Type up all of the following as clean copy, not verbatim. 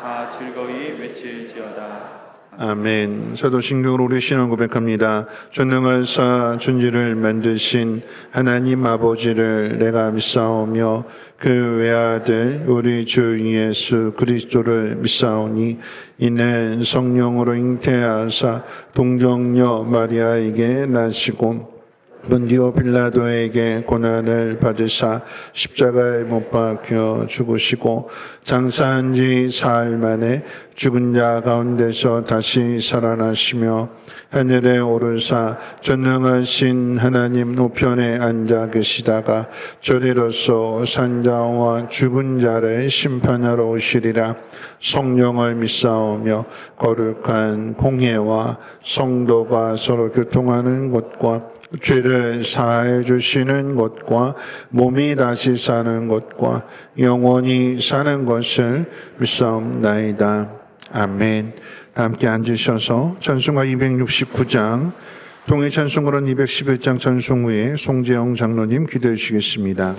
다 즐거이 외칠지어다. 아멘. 사도신경으로 우리 신앙 고백합니다. 전능하사 천지를 만드신 하나님 아버지를 내가 믿사오며 그 외아들 우리 주 예수 그리스도를 믿사오니 이는 성령으로 잉태하사 동정녀 마리아에게 나시고 본디오 빌라도에게 고난을 받으사 십자가에 못 박혀 죽으시고 장사한 지 사흘 만에 죽은 자 가운데서 다시 살아나시며 하늘에 오르사 전능하신 하나님 우편에 앉아 계시다가 저리로서 산자와 죽은 자를 심판하러 오시리라. 성령을 믿사오며 거룩한 공회와 성도가 서로 교통하는 곳과 죄를 사해 주시는 것과 몸이 다시 사는 것과 영원히 사는 것을 믿사옵나이다. 아멘. 다 함께 앉으셔서 찬송가 269장 통일 찬송가론 211장 찬송 후에 송재영 장로님 기도해 주시겠습니다.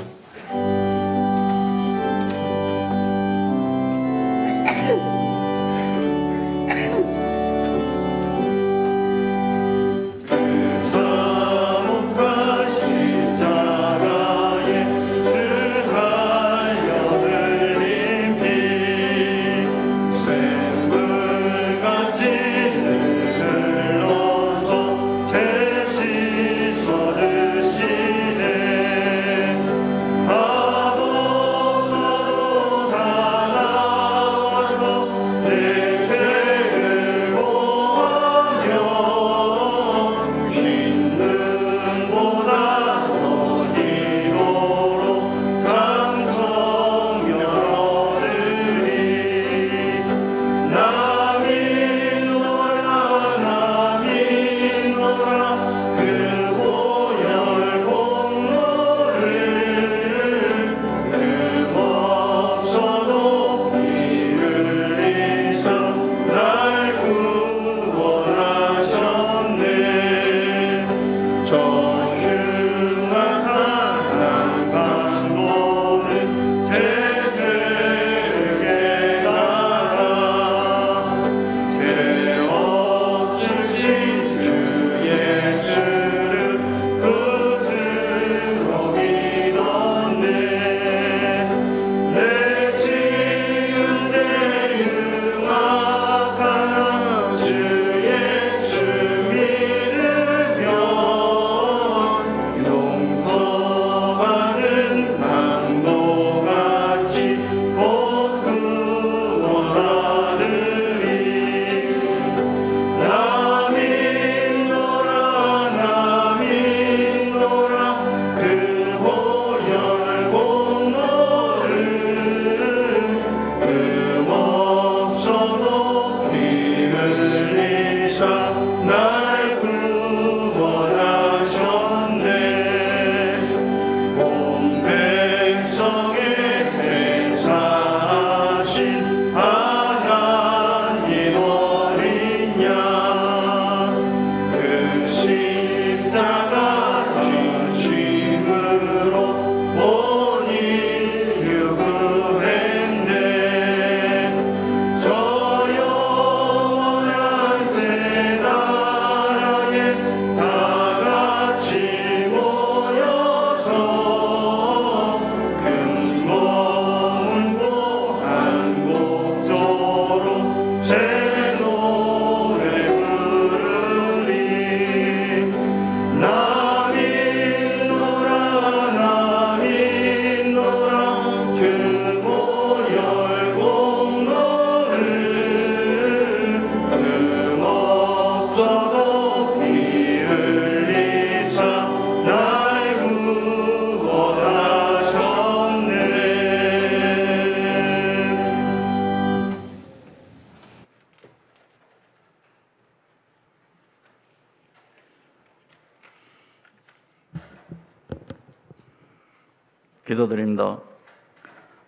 기도드립니다.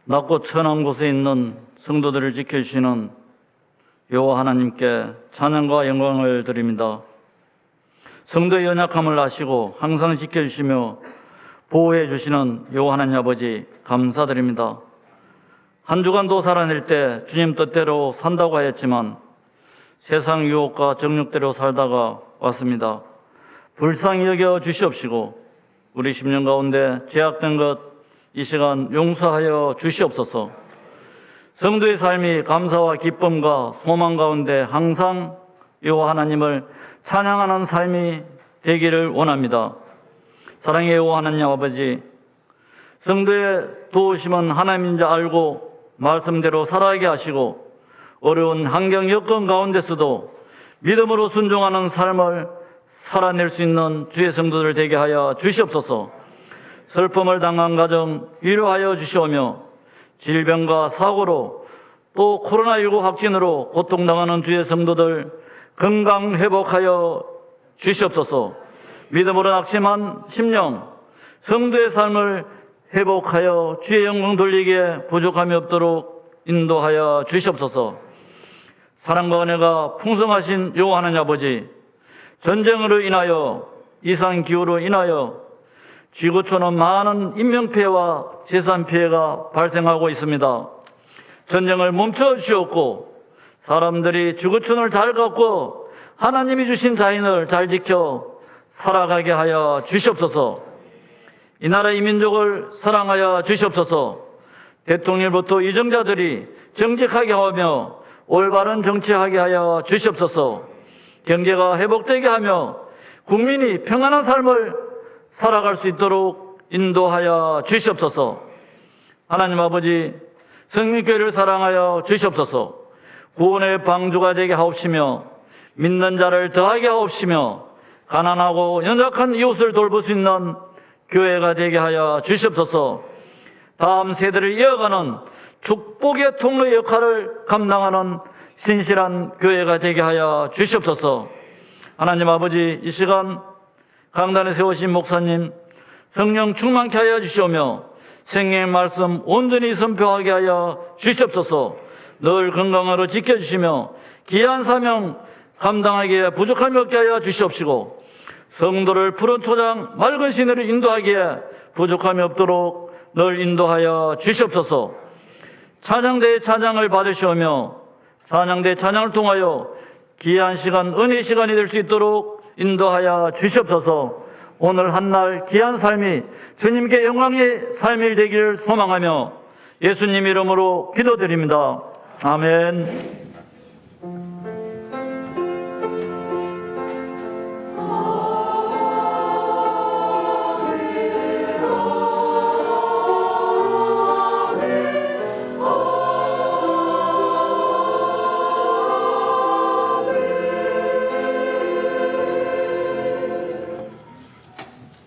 낮고 천한 곳에 있는 성도들을 지켜주시는 여호와 하나님께 찬양과 영광을 드립니다. 성도의 연약함을 아시고 항상 지켜주시며 보호해 주시는 여호와 하나님 아버지 감사드립니다. 한 주간도 살아낼 때 주님 뜻대로 산다고 하였지만 세상 유혹과 정욕대로 살다가 왔습니다. 불쌍히 여겨 주시옵시고 우리 10년 가운데 죄악된 것 이 시간 용서하여 주시옵소서. 성도의 삶이 감사와 기쁨과 소망 가운데 항상 여호와 하나님을 찬양하는 삶이 되기를 원합니다. 사랑의 여호와 하나님 아버지, 성도의 도우심은 하나님인 줄 알고 말씀대로 살아가게 하시고 어려운 환경 여건 가운데서도 믿음으로 순종하는 삶을 살아낼 수 있는 주의 성도들 되게 하여 주시옵소서. 슬픔을 당한 가정 위로하여 주시오며 질병과 사고로 또 코로나19 확진으로 고통당하는 주의 성도들 건강 회복하여 주시옵소서. 믿음으로 낙심한 심령 성도의 삶을 회복하여 주의 영광 돌리기에 부족함이 없도록 인도하여 주시옵소서. 사랑과 은혜가 풍성하신 여호와 하나님 아버지, 전쟁으로 인하여 이상기후로 인하여 지구촌은 많은 인명피해와 재산피해가 발생하고 있습니다. 전쟁을 멈춰주시옵고 사람들이 지구촌을 잘 갖고 하나님이 주신 자연을 잘 지켜 살아가게 하여 주시옵소서. 이 나라 이 민족을 사랑하여 주시옵소서. 대통령부터 이정자들이 정직하게 하며 올바른 정치하게 하여 주시옵소서. 경제가 회복되게 하며 국민이 평안한 삶을 살아갈 수 있도록 인도하여 주시옵소서. 하나님 아버지, 성민교회를 사랑하여 주시옵소서. 구원의 방주가 되게 하옵시며 믿는 자를 더하게 하옵시며 가난하고 연약한 이웃을 돌볼 수 있는 교회가 되게 하여 주시옵소서. 다음 세대를 이어가는 축복의 통로의 역할을 감당하는 신실한 교회가 되게 하여 주시옵소서. 하나님 아버지, 이 시간 강단에 세우신 목사님 성령 충만케 하여 주시오며 생명의 말씀 온전히 선포하게 하여 주시옵소서. 늘 건강으로 지켜주시며 귀한 사명 감당하기에 부족함이 없게 하여 주시옵시고 성도를 푸른 초장 맑은 시내로 인도하기에 부족함이 없도록 늘 인도하여 주시옵소서. 찬양대의 찬양을 받으시오며 찬양대의 찬양을 통하여 귀한 시간, 은혜의 시간이 될 수 있도록 인도하여 주시옵소서. 오늘 한날 귀한 삶이 주님께 영광의 삶이 되기를 소망하며 예수님 이름으로 기도드립니다. 아멘.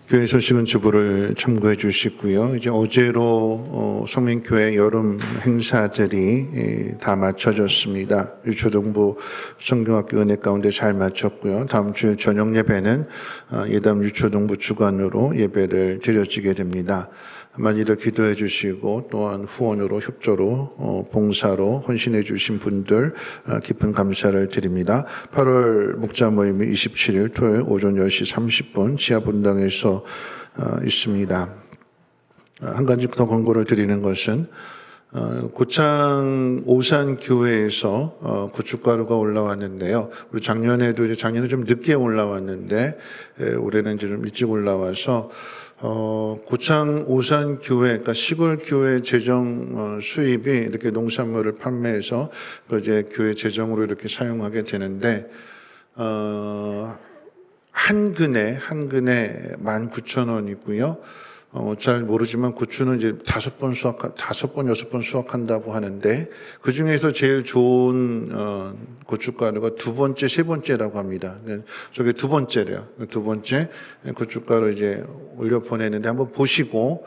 교회 소식은 주보를 참고해 주시고요. 이제 어제로 성민교회 여름 행사들이 다 마쳐졌습니다. 유초동부 성경학교 은혜 가운데 잘 마쳤고요. 다음 주일 저녁 예배는 예담 유초동부 주관으로 예배를 드려지게 됩니다. 많이들 기도해 주시고 또한 후원으로 협조로 봉사로 헌신해 주신 분들 깊은 감사를 드립니다. 8월 목자 모임이 27일 토요일 오전 10시 30분 지하분당에서 있습니다. 한 가지 더 권고를 드리는 것은 고창 오산교회에서 고춧가루가 올라왔는데요. 우리 작년에 좀 늦게 올라왔는데 올해는 이제 좀 일찍 올라와서 고창 오산교회, 그러니까 시골교회 재정 수입이 이렇게 농산물을 판매해서 이제 교회 재정으로 이렇게 사용하게 되는데 한 근에 19,000원이고요. 잘 모르지만 고추는 이제 5번, 6번 수확한다고 하는데 그 중에서 제일 좋은 고춧가루가 두 번째, 세 번째라고 합니다. 저게 두 번째래요. 두 번째 고춧가루 이제 올려 보내는데 한번 보시고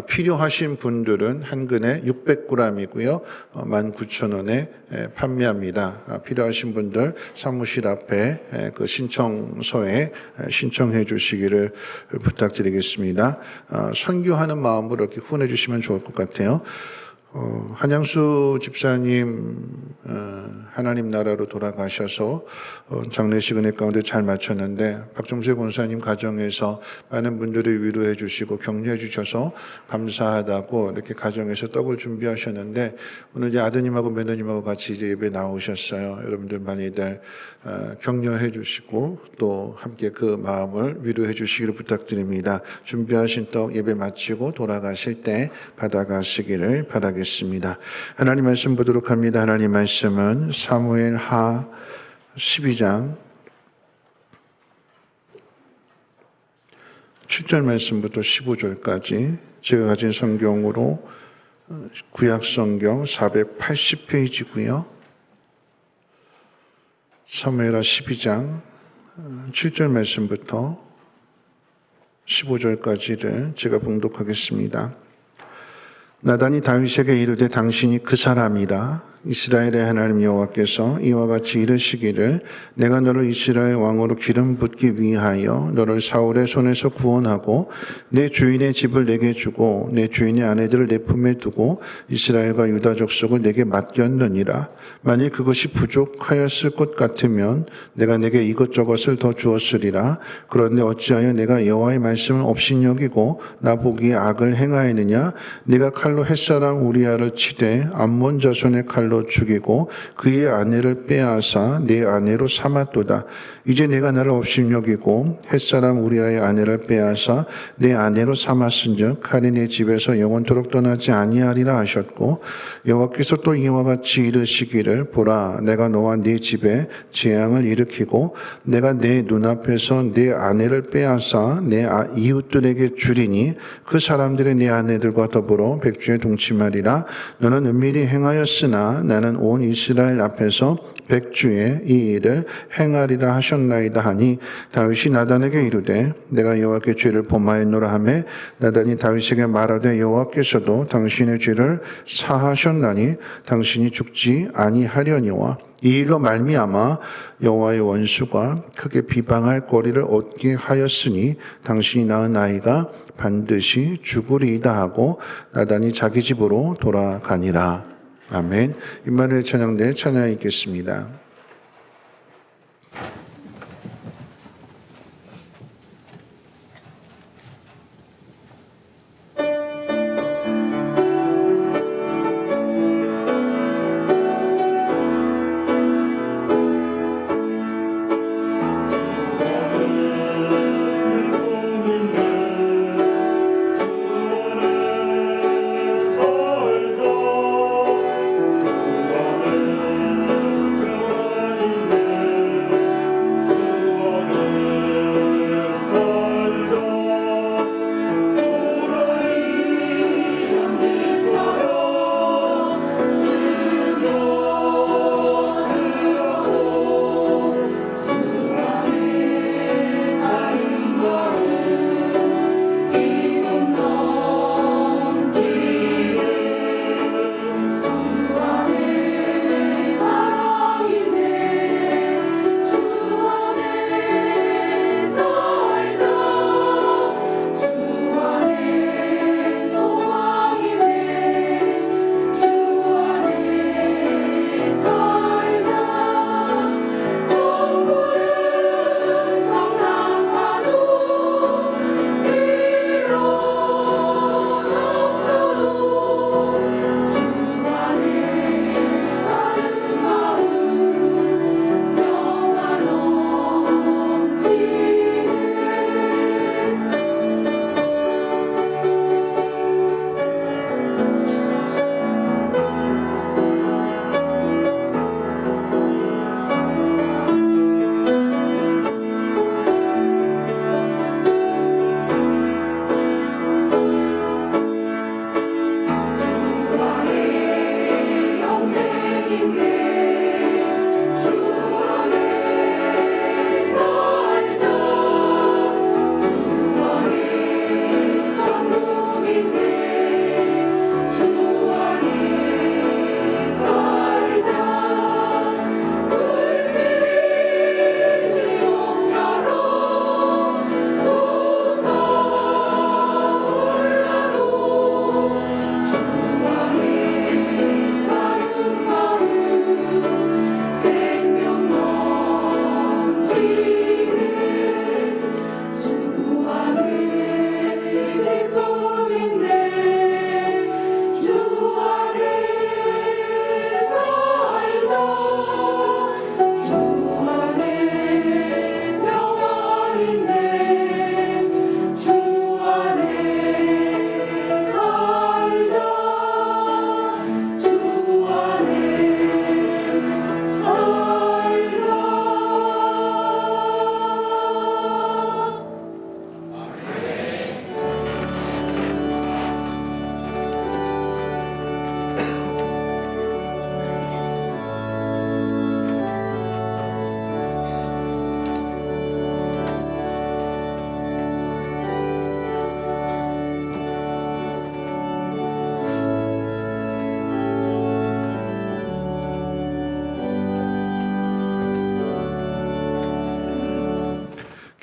필요하신 분들은 한 근에 600g이고요. 19,000원에 판매합니다. 필요하신 분들 사무실 앞에 그 신청서에 신청해 주시기를 부탁드리겠습니다. 선교하는 마음으로 이렇게 후원해 주시면 좋을 것 같아요. 한양수 집사님 하나님 나라로 돌아가셔서 장례식 은혜 가운데 잘 마쳤는데 박정세 권사님 가정에서 많은 분들이 위로해 주시고 격려해 주셔서 감사하다고 이렇게 가정에서 떡을 준비하셨는데 오늘 이제 아드님하고 며느님하고 같이 이제 예배 나오셨어요. 여러분들 많이들 격려해 주시고 또 함께 그 마음을 위로해 주시기를 부탁드립니다. 준비하신 떡 예배 마치고 돌아가실 때 받아가시기를 바라겠습니다. 하나님 말씀 보도록 합니다. 하나님 말씀은 사무엘하 12장 7절 말씀부터 15절까지 제가 가진 성경으로 구약 성경 480페이지고요. 사무엘하 12장 7절 말씀부터 15절까지를 제가 봉독하겠습니다. 나단이 다윗에게 이르되 당신이 그 사람이라. 이스라엘의 하나님 여호와께서 이와 같이 이르시기를 내가 너를 이스라엘 왕으로 기름 붓기 위하여 너를 사울의 손에서 구원하고 내 주인의 집을 내게 주고 내 주인의 아내들을 내 품에 두고 이스라엘과 유다 족속을 내게 맡겼느니라. 만일 그것이 부족하였을 것 같으면 내가 내게 이것저것을 더 주었으리라. 그런데 어찌하여 내가 여호와의 말씀을 업신여기고 나보기에 악을 행하였느냐. 네가 칼로 햇사람 우리아를 치되 암몬 자손의 칼로 죽이고 그의 아내를 빼앗아 내 아내로 삼았도다. 이제 내가 나를 업신여기고 햇사람 우리아의 아내를 빼앗아 내 아내로 삼았은즉 칼이 내 집에서 영원토록 떠나지 아니하리라 하셨고 여호와께서 또 이와 같이 이르시기를 보라 내가 너와 네 집에 재앙을 일으키고 내가 내 눈앞에서 내 아내를 빼앗아 내 이웃들에게 주리니 그 사람들이 내 아내들과 더불어 백주에 동침하리라. 너는 은밀히 행하였으나 나는 온 이스라엘 앞에서 백주에 이 일을 행하리라 하셨나이다 하니 다윗이 나단에게 이르되 내가 여호와께 죄를 범하였노라 하매 나단이 다윗에게 말하되 여호와께서도 당신의 죄를 사하셨나니 당신이 죽지 아니하려니와 이 일로 말미암아 여호와의 원수가 크게 비방할 거리를 얻게 하였으니 당신이 낳은 아이가 반드시 죽으리이다 하고 나단이 자기 집으로 돌아가니라. 아멘. 임마누엘 찬양대 찬양 있겠습니다. 살자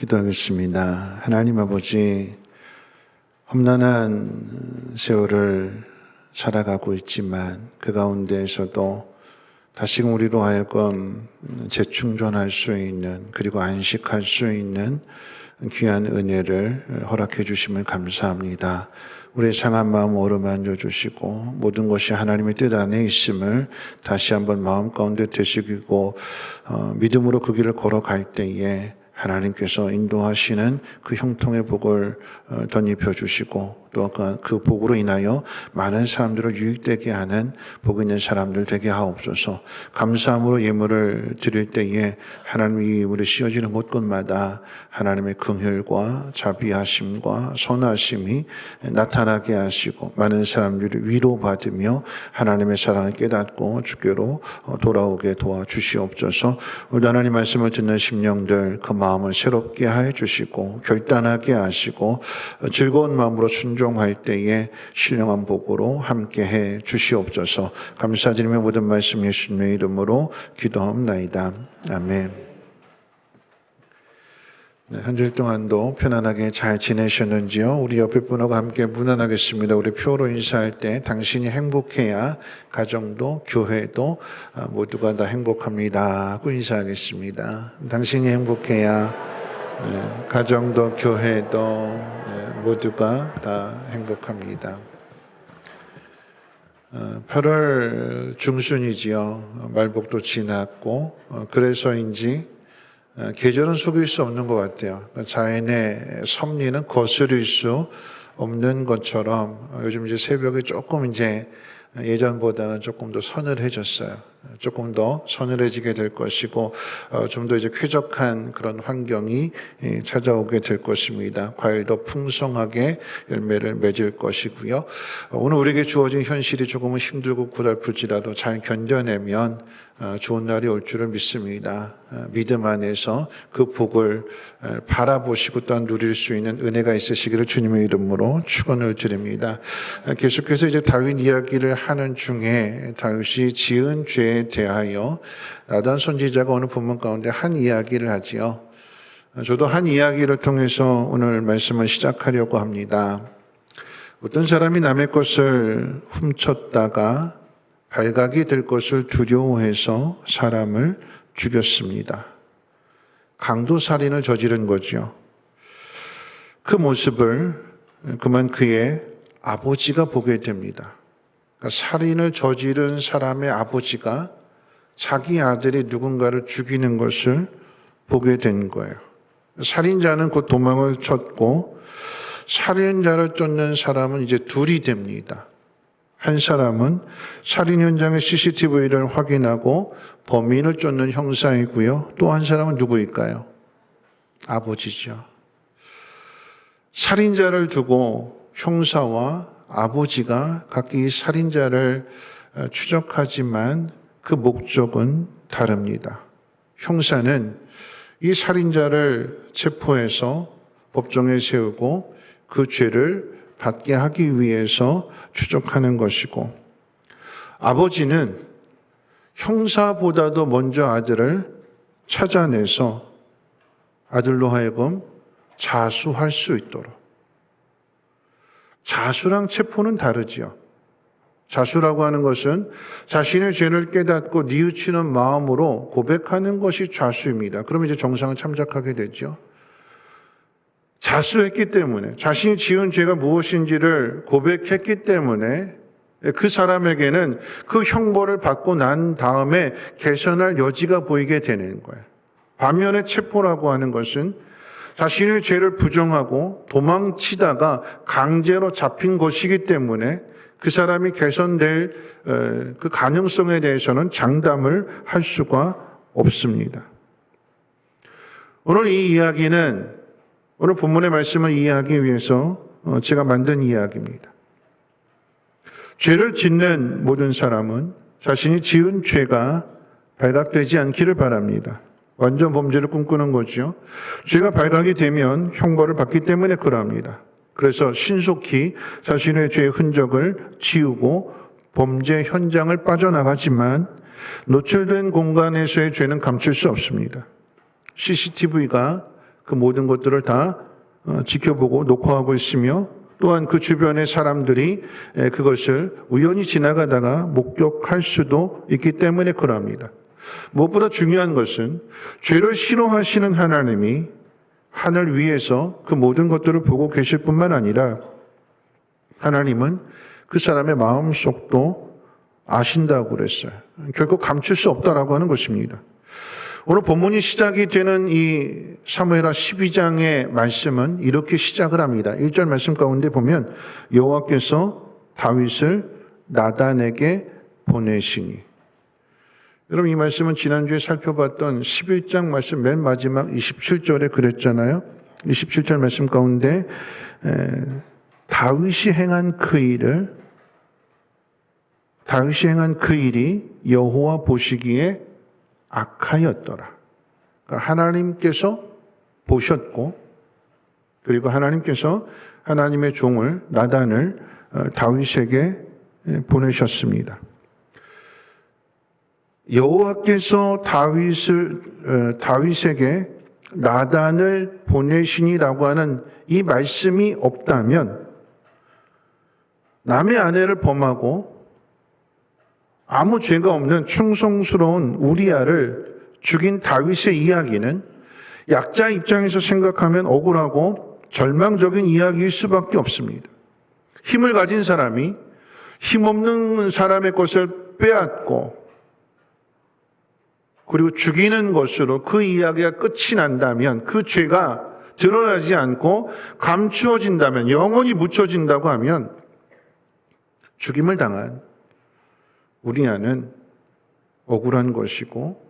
기도하겠습니다. 하나님 아버지, 험난한 세월을 살아가고 있지만 그 가운데에서도 다시금 우리로 하여금 재충전할 수 있는, 그리고 안식할 수 있는 귀한 은혜를 허락해 주심을 감사합니다. 우리의 상한 마음 어루만져 주시고 모든 것이 하나님의 뜻 안에 있음을 다시 한번 마음 가운데 되새기고 믿음으로 그 길을 걸어갈 때에 하나님께서 인도하시는 그 형통의 복을 덧입혀 주시고 또 그 복으로 인하여 많은 사람들을 유익되게 하는 복 있는 사람들 되게 하옵소서. 감사함으로 예물을 드릴 때에 하나님의 예물이 씌어지는 곳곳마다 하나님의 긍휼과 자비하심과 선하심이 나타나게 하시고 많은 사람들이 위로받으며 하나님의 사랑을 깨닫고 주께로 돌아오게 도와주시옵소서. 오늘 하나님 말씀을 듣는 심령들 그 마음을 새롭게 해 주시고 결단하게 하시고 즐거운 마음으로 순종할 때에 신령한 복으로 함께해 주시옵소서. 감사드리며 모든 말씀 예수님의 이름으로 기도하옵나이다. 아멘. 네, 한 주일 동안도 편안하게 잘 지내셨는지요? 우리 옆에 분하고 함께 문안하겠습니다. 우리 표로 인사할 때 당신이 행복해야 가정도 교회도 모두가 다 행복합니다 하고 인사하겠습니다. 당신이 행복해야 가정도 교회도 모두가 다 행복합니다. 8월 중순이지요. 말복도 지났고 그래서인지 계절은 속일 수 없는 것 같아요. 자연의 섭리는 거스릴 수 없는 것처럼 요즘 이제 새벽에 조금 이제 예전보다는 조금 더 서늘해졌어요. 조금 더 서늘해지게 될 것이고 좀 더 이제 쾌적한 그런 환경이 찾아오게 될 것입니다. 과일도 풍성하게 열매를 맺을 것이고요. 오늘 우리에게 주어진 현실이 조금은 힘들고 고달플지라도 잘 견뎌내면 좋은 날이 올 줄을 믿습니다. 믿음 안에서 그 복을 바라보시고 또한 누릴 수 있는 은혜가 있으시기를 주님의 이름으로 축원을 드립니다. 계속해서 이제 다윗 이야기를 하는 중에 다윗이 지은 죄에 대하여 나단 선지자가 오늘 본문 가운데 한 이야기를 하지요. 저도 한 이야기를 통해서 오늘 말씀을 시작하려고 합니다. 어떤 사람이 남의 것을 훔쳤다가 발각이 될 것을 두려워해서 사람을 죽였습니다. 강도살인을 저지른 거죠. 그 모습을 그만 그의 아버지가 보게 됩니다. 그러니까 살인을 저지른 사람의 아버지가 자기 아들이 누군가를 죽이는 것을 보게 된 거예요. 살인자는 곧 도망을 쳤고 살인자를 쫓는 사람은 이제 둘이 됩니다. 한 사람은 살인 현장의 CCTV를 확인하고 범인을 쫓는 형사이고요. 또 한 사람은 누구일까요? 아버지죠. 살인자를 두고 형사와 아버지가 각기 살인자를 추적하지만 그 목적은 다릅니다. 형사는 이 살인자를 체포해서 법정에 세우고 그 죄를 받게 하기 위해서 추적하는 것이고, 아버지는 형사보다도 먼저 아들을 찾아내서 아들로 하여금 자수할 수 있도록. 자수랑 체포는 다르지요. 자수라고 하는 것은 자신의 죄를 깨닫고 뉘우치는 마음으로 고백하는 것이 자수입니다. 그럼 이제 정상을 참작하게 되죠. 자수했기 때문에, 자신이 지은 죄가 무엇인지를 고백했기 때문에 그 사람에게는 그 형벌을 받고 난 다음에 개선할 여지가 보이게 되는 거예요. 반면에 체포라고 하는 것은 자신의 죄를 부정하고 도망치다가 강제로 잡힌 것이기 때문에 그 사람이 개선될 그 가능성에 대해서는 장담을 할 수가 없습니다. 오늘 이 이야기는 오늘 본문의 말씀을 이해하기 위해서 제가 만든 이야기입니다. 죄를 짓는 모든 사람은 자신이 지은 죄가 발각되지 않기를 바랍니다. 완전 범죄를 꿈꾸는 거죠. 죄가 발각이 되면 형벌을 받기 때문에 그러합니다. 그래서 신속히 자신의 죄의 흔적을 지우고 범죄 현장을 빠져나가지만 노출된 공간에서의 죄는 감출 수 없습니다. CCTV가 그 모든 것들을 다 지켜보고 녹화하고 있으며 또한 그 주변의 사람들이 그것을 우연히 지나가다가 목격할 수도 있기 때문에 그럽니다. 무엇보다 중요한 것은 죄를 싫어하시는 하나님이 하늘 위에서 그 모든 것들을 보고 계실 뿐만 아니라 하나님은 그 사람의 마음속도 아신다고 그랬어요. 결코 감출 수 없다라고 하는 것입니다. 오늘 본문이 시작이 되는 이 사무엘하 12장의 말씀은 이렇게 시작을 합니다. 1절 말씀 가운데 보면 여호와께서 다윗을 나단에게 보내시니. 여러분 이 말씀은 지난주에 살펴봤던 11장 말씀 맨 마지막 27절에 그랬잖아요. 27절 말씀 가운데 다윗이 행한 그 일이 여호와 보시기에 악하였더라. 그러니까 하나님께서 보셨고 그리고 하나님께서 하나님의 종을 나단을 다윗에게 보내셨습니다. 여호와께서 다윗에게 나단을 보내시니라고 하는 이 말씀이 없다면 남의 아내를 범하고 아무 죄가 없는 충성스러운 우리아를 죽인 다윗의 이야기는 약자 입장에서 생각하면 억울하고 절망적인 이야기일 수밖에 없습니다. 힘을 가진 사람이 힘없는 사람의 것을 빼앗고 그리고 죽이는 것으로 그 이야기가 끝이 난다면 그 죄가 드러나지 않고 감추어진다면 영원히 묻혀진다고 하면 죽임을 당한 우리아는 억울한 것이고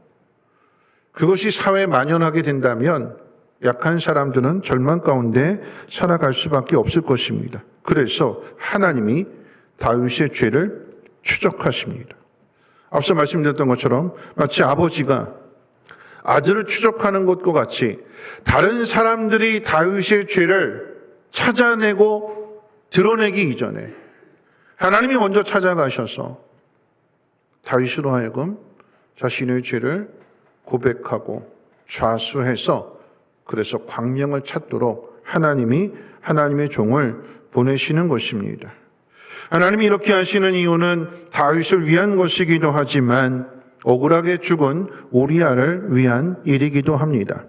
그것이 사회에 만연하게 된다면 약한 사람들은 절망 가운데 살아갈 수밖에 없을 것입니다. 그래서 하나님이 다윗의 죄를 추적하십니다. 앞서 말씀드렸던 것처럼 마치 아버지가 아들을 추적하는 것과 같이 다른 사람들이 다윗의 죄를 찾아내고 드러내기 이전에 하나님이 먼저 찾아가셔서 다윗으로 하여금 자신의 죄를 고백하고 좌수해서 그래서 광명을 찾도록 하나님이 하나님의 종을 보내시는 것입니다. 하나님이 이렇게 하시는 이유는 다윗을 위한 것이기도 하지만 억울하게 죽은 우리아를 위한 일이기도 합니다.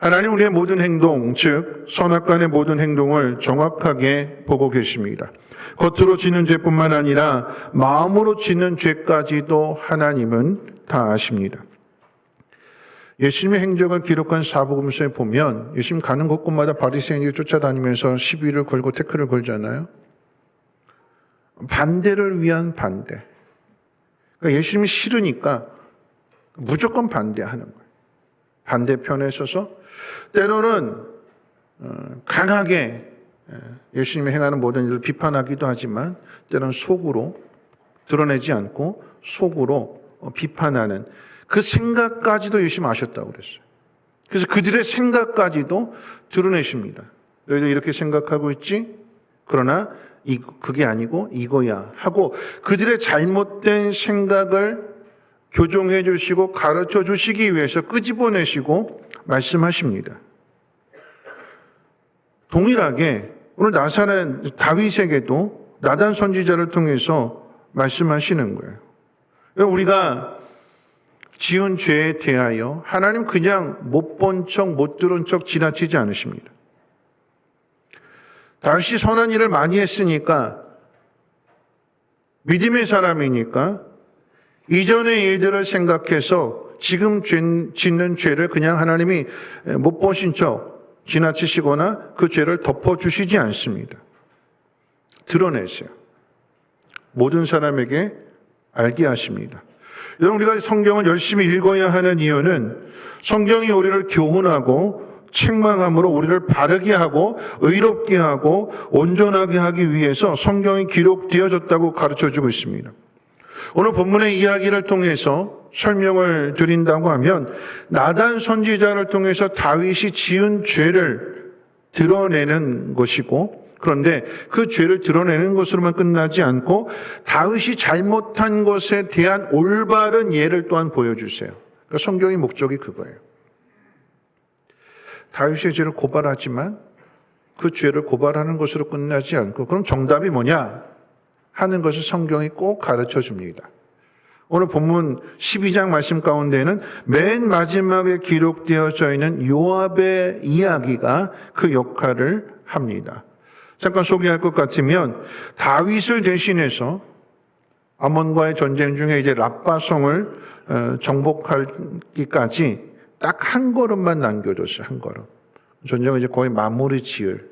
하나님 우리의 모든 행동, 즉 선악간의 모든 행동을 정확하게 보고 계십니다. 겉으로 짓는 죄뿐만 아니라 마음으로 짓는 죄까지도 하나님은 다 아십니다. 예수님의 행적을 기록한 사복음서에 보면 예수님 가는 곳곳마다 바리새인들이 쫓아다니면서 시비를 걸고 태클을 걸잖아요. 반대를 위한 반대. 그러니까 예수님이 싫으니까 무조건 반대하는 거예요. 반대편에 서서 때로는 강하게 예수님이 행하는 모든 일을 비판하기도 하지만 때로는 속으로 드러내지 않고 속으로 비판하는 그 생각까지도 예수님 아셨다고 그랬어요. 그래서 그들의 생각까지도 드러내십니다. 너희들 이렇게 생각하고 있지? 그러나 그게 아니고 이거야 하고 그들의 잘못된 생각을 교정해 주시고 가르쳐 주시기 위해서 끄집어내시고 말씀하십니다. 동일하게 오늘 나사렛 다윗에게도 나단 선지자를 통해서 말씀하시는 거예요. 우리가 지은 죄에 대하여 하나님 그냥 못 본 척, 못 들은 척 지나치지 않으십니다. 다윗이 선한 일을 많이 했으니까 믿음의 사람이니까 이전의 일들을 생각해서 지금 짓는 죄를 그냥 하나님이 못 보신 척 지나치시거나 그 죄를 덮어주시지 않습니다. 드러내세요. 모든 사람에게 알게 하십니다. 여러분 우리가 성경을 열심히 읽어야 하는 이유는 성경이 우리를 교훈하고 책망함으로 우리를 바르게 하고 의롭게 하고 온전하게 하기 위해서 성경이 기록되어졌다고 가르쳐주고 있습니다. 오늘 본문의 이야기를 통해서 설명을 드린다고 하면 나단 선지자를 통해서 다윗이 지은 죄를 드러내는 것이고 그런데 그 죄를 드러내는 것으로만 끝나지 않고 다윗이 잘못한 것에 대한 올바른 예를 또한 보여주세요. 그러니까 성경의 목적이 그거예요. 다윗의 죄를 고발하지만 그 죄를 고발하는 것으로 끝나지 않고 그럼 정답이 뭐냐 하는 것을 성경이 꼭 가르쳐 줍니다. 오늘 본문 12장 말씀 가운데는 맨 마지막에 기록되어져 있는 요압의 이야기가 그 역할을 합니다. 잠깐 소개할 것 같으면 다윗을 대신해서 아몬과의 전쟁 중에 이제 랍바성을 정복하기까지 딱 한 걸음만 남겨뒀어요. 한 걸음. 전쟁을 이제 거의 마무리 지을.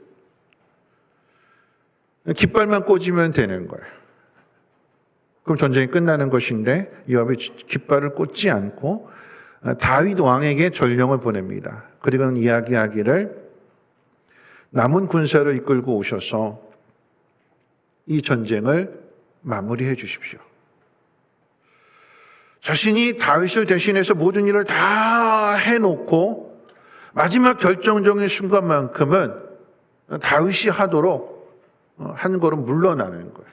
깃발만 꽂으면 되는 거예요. 그럼 전쟁이 끝나는 것인데 요압이 깃발을 꽂지 않고 다윗 왕에게 전령을 보냅니다. 그리고는 이야기하기를 남은 군사를 이끌고 오셔서 이 전쟁을 마무리해 주십시오. 자신이 다윗을 대신해서 모든 일을 다 해놓고 마지막 결정적인 순간만큼은 다윗이 하도록 한 걸음 물러나는 거예요.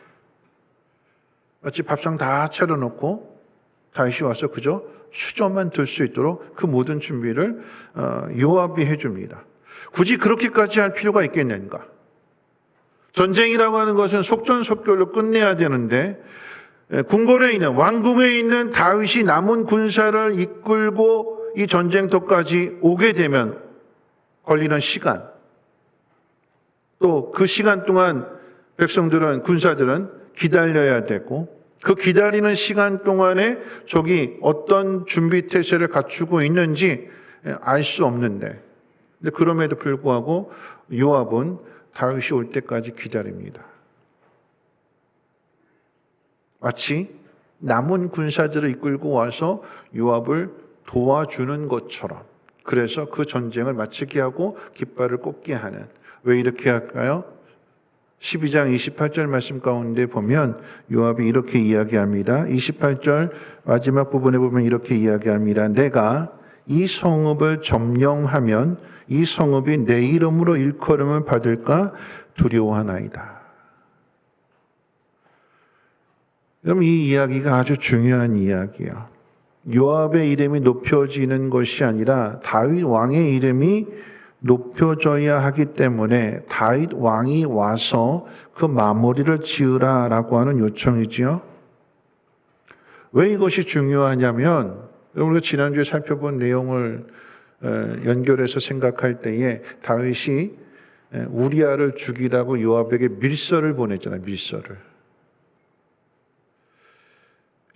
마치 밥상 다 차려놓고 다윗이 와서 그저 수저만 들 수 있도록 그 모든 준비를 요압이 해줍니다. 굳이 그렇게까지 할 필요가 있겠는가? 전쟁이라고 하는 것은 속전속결로 끝내야 되는데 궁궐에 있는 왕궁에 있는 다윗이 남은 군사를 이끌고 이 전쟁터까지 오게 되면 걸리는 시간, 또 그 시간 동안 백성들은 군사들은 기다려야 되고 그 기다리는 시간 동안에 적이 어떤 준비 태세를 갖추고 있는지 알 수 없는데 근데 그럼에도 불구하고 요압은 다윗이 올 때까지 기다립니다. 마치 남은 군사들을 이끌고 와서 요압을 도와주는 것처럼 그래서 그 전쟁을 마치게 하고 깃발을 꽂게 하는. 왜 이렇게 할까요? 12장 28절 말씀 가운데 보면 요압이 이렇게 이야기합니다. 28절 마지막 부분에 보면 이렇게 이야기합니다. 내가 이 성읍을 점령하면 이 성읍이 내 이름으로 일컬음을 받을까 두려워하나이다. 그럼 이 이야기가 아주 중요한 이야기예요. 요압의 이름이 높여지는 것이 아니라 다윗 왕의 이름이 높여져야 하기 때문에 다윗 왕이 와서 그 마무리를 지으라라고 하는 요청이지요. 왜 이것이 중요하냐면 우리가 지난주에 살펴본 내용을 연결해서 생각할 때에 다윗이 우리아를 죽이라고 요압에게 밀서를 보냈잖아요. 밀서를.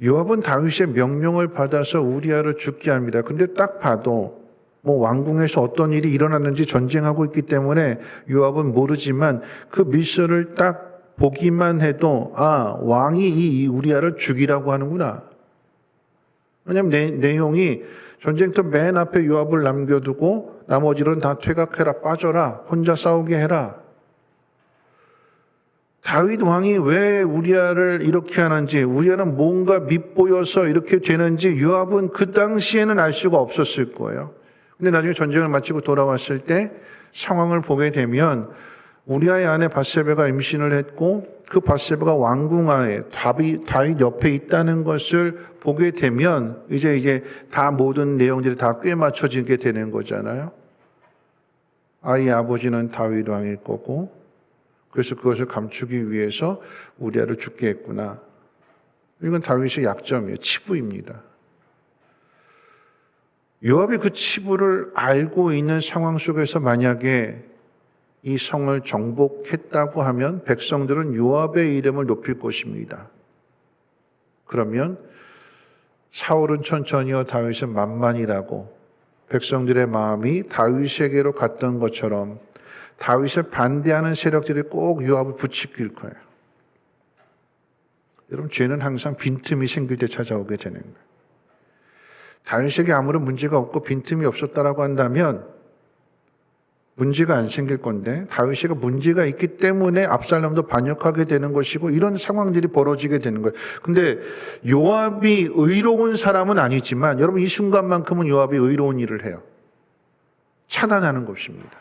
요압은 다윗의 명령을 받아서 우리아를 죽게 합니다. 근데 딱 봐도 왕궁에서 어떤 일이 일어났는지 전쟁하고 있기 때문에 요압은 모르지만 그 밀서를 딱 보기만 해도 왕이 이 우리아를 죽이라고 하는구나. 왜냐하면 내용이 전쟁터 맨 앞에 요압을 남겨두고 나머지는 다 퇴각해라, 빠져라, 혼자 싸우게 해라. 다윗 왕이 왜 우리아를 이렇게 하는지, 우리아는 뭔가 밉보여서 이렇게 되는지 요압은 그 당시에는 알 수가 없었을 거예요. 근데 나중에 전쟁을 마치고 돌아왔을 때 상황을 보게 되면 우리아의 아내 밧세바가 임신을 했고 그 밧세바가 왕궁 안에 다윗 옆에 있다는 것을 보게 되면 이제 다 모든 내용들이 다 꽤 맞춰지게 되는 거잖아요. 아이의 아버지는 다윗 왕일 거고 그래서 그것을 감추기 위해서 우리아를 죽게 했구나. 이건 다윗의 약점이에요. 치부입니다. 요압이 그 치부를 알고 있는 상황 속에서 만약에 이 성을 정복했다고 하면 백성들은 요압의 이름을 높일 것입니다. 그러면 사울은 천천히요 다윗은 만만이라고 백성들의 마음이 다윗에게로 갔던 것처럼 다윗을 반대하는 세력들이 꼭 요압을 부추길 거예요. 여러분, 죄는 항상 빈틈이 생길 때 찾아오게 되는 거예요. 다윗에게 아무런 문제가 없고 빈틈이 없었다라고 한다면 문제가 안 생길 건데 다윗에게 문제가 있기 때문에 압살롬도 반역하게 되는 것이고 이런 상황들이 벌어지게 되는 거예요. 근데 요압이 의로운 사람은 아니지만 여러분 이 순간만큼은 요압이 의로운 일을 해요. 차단하는 것입니다.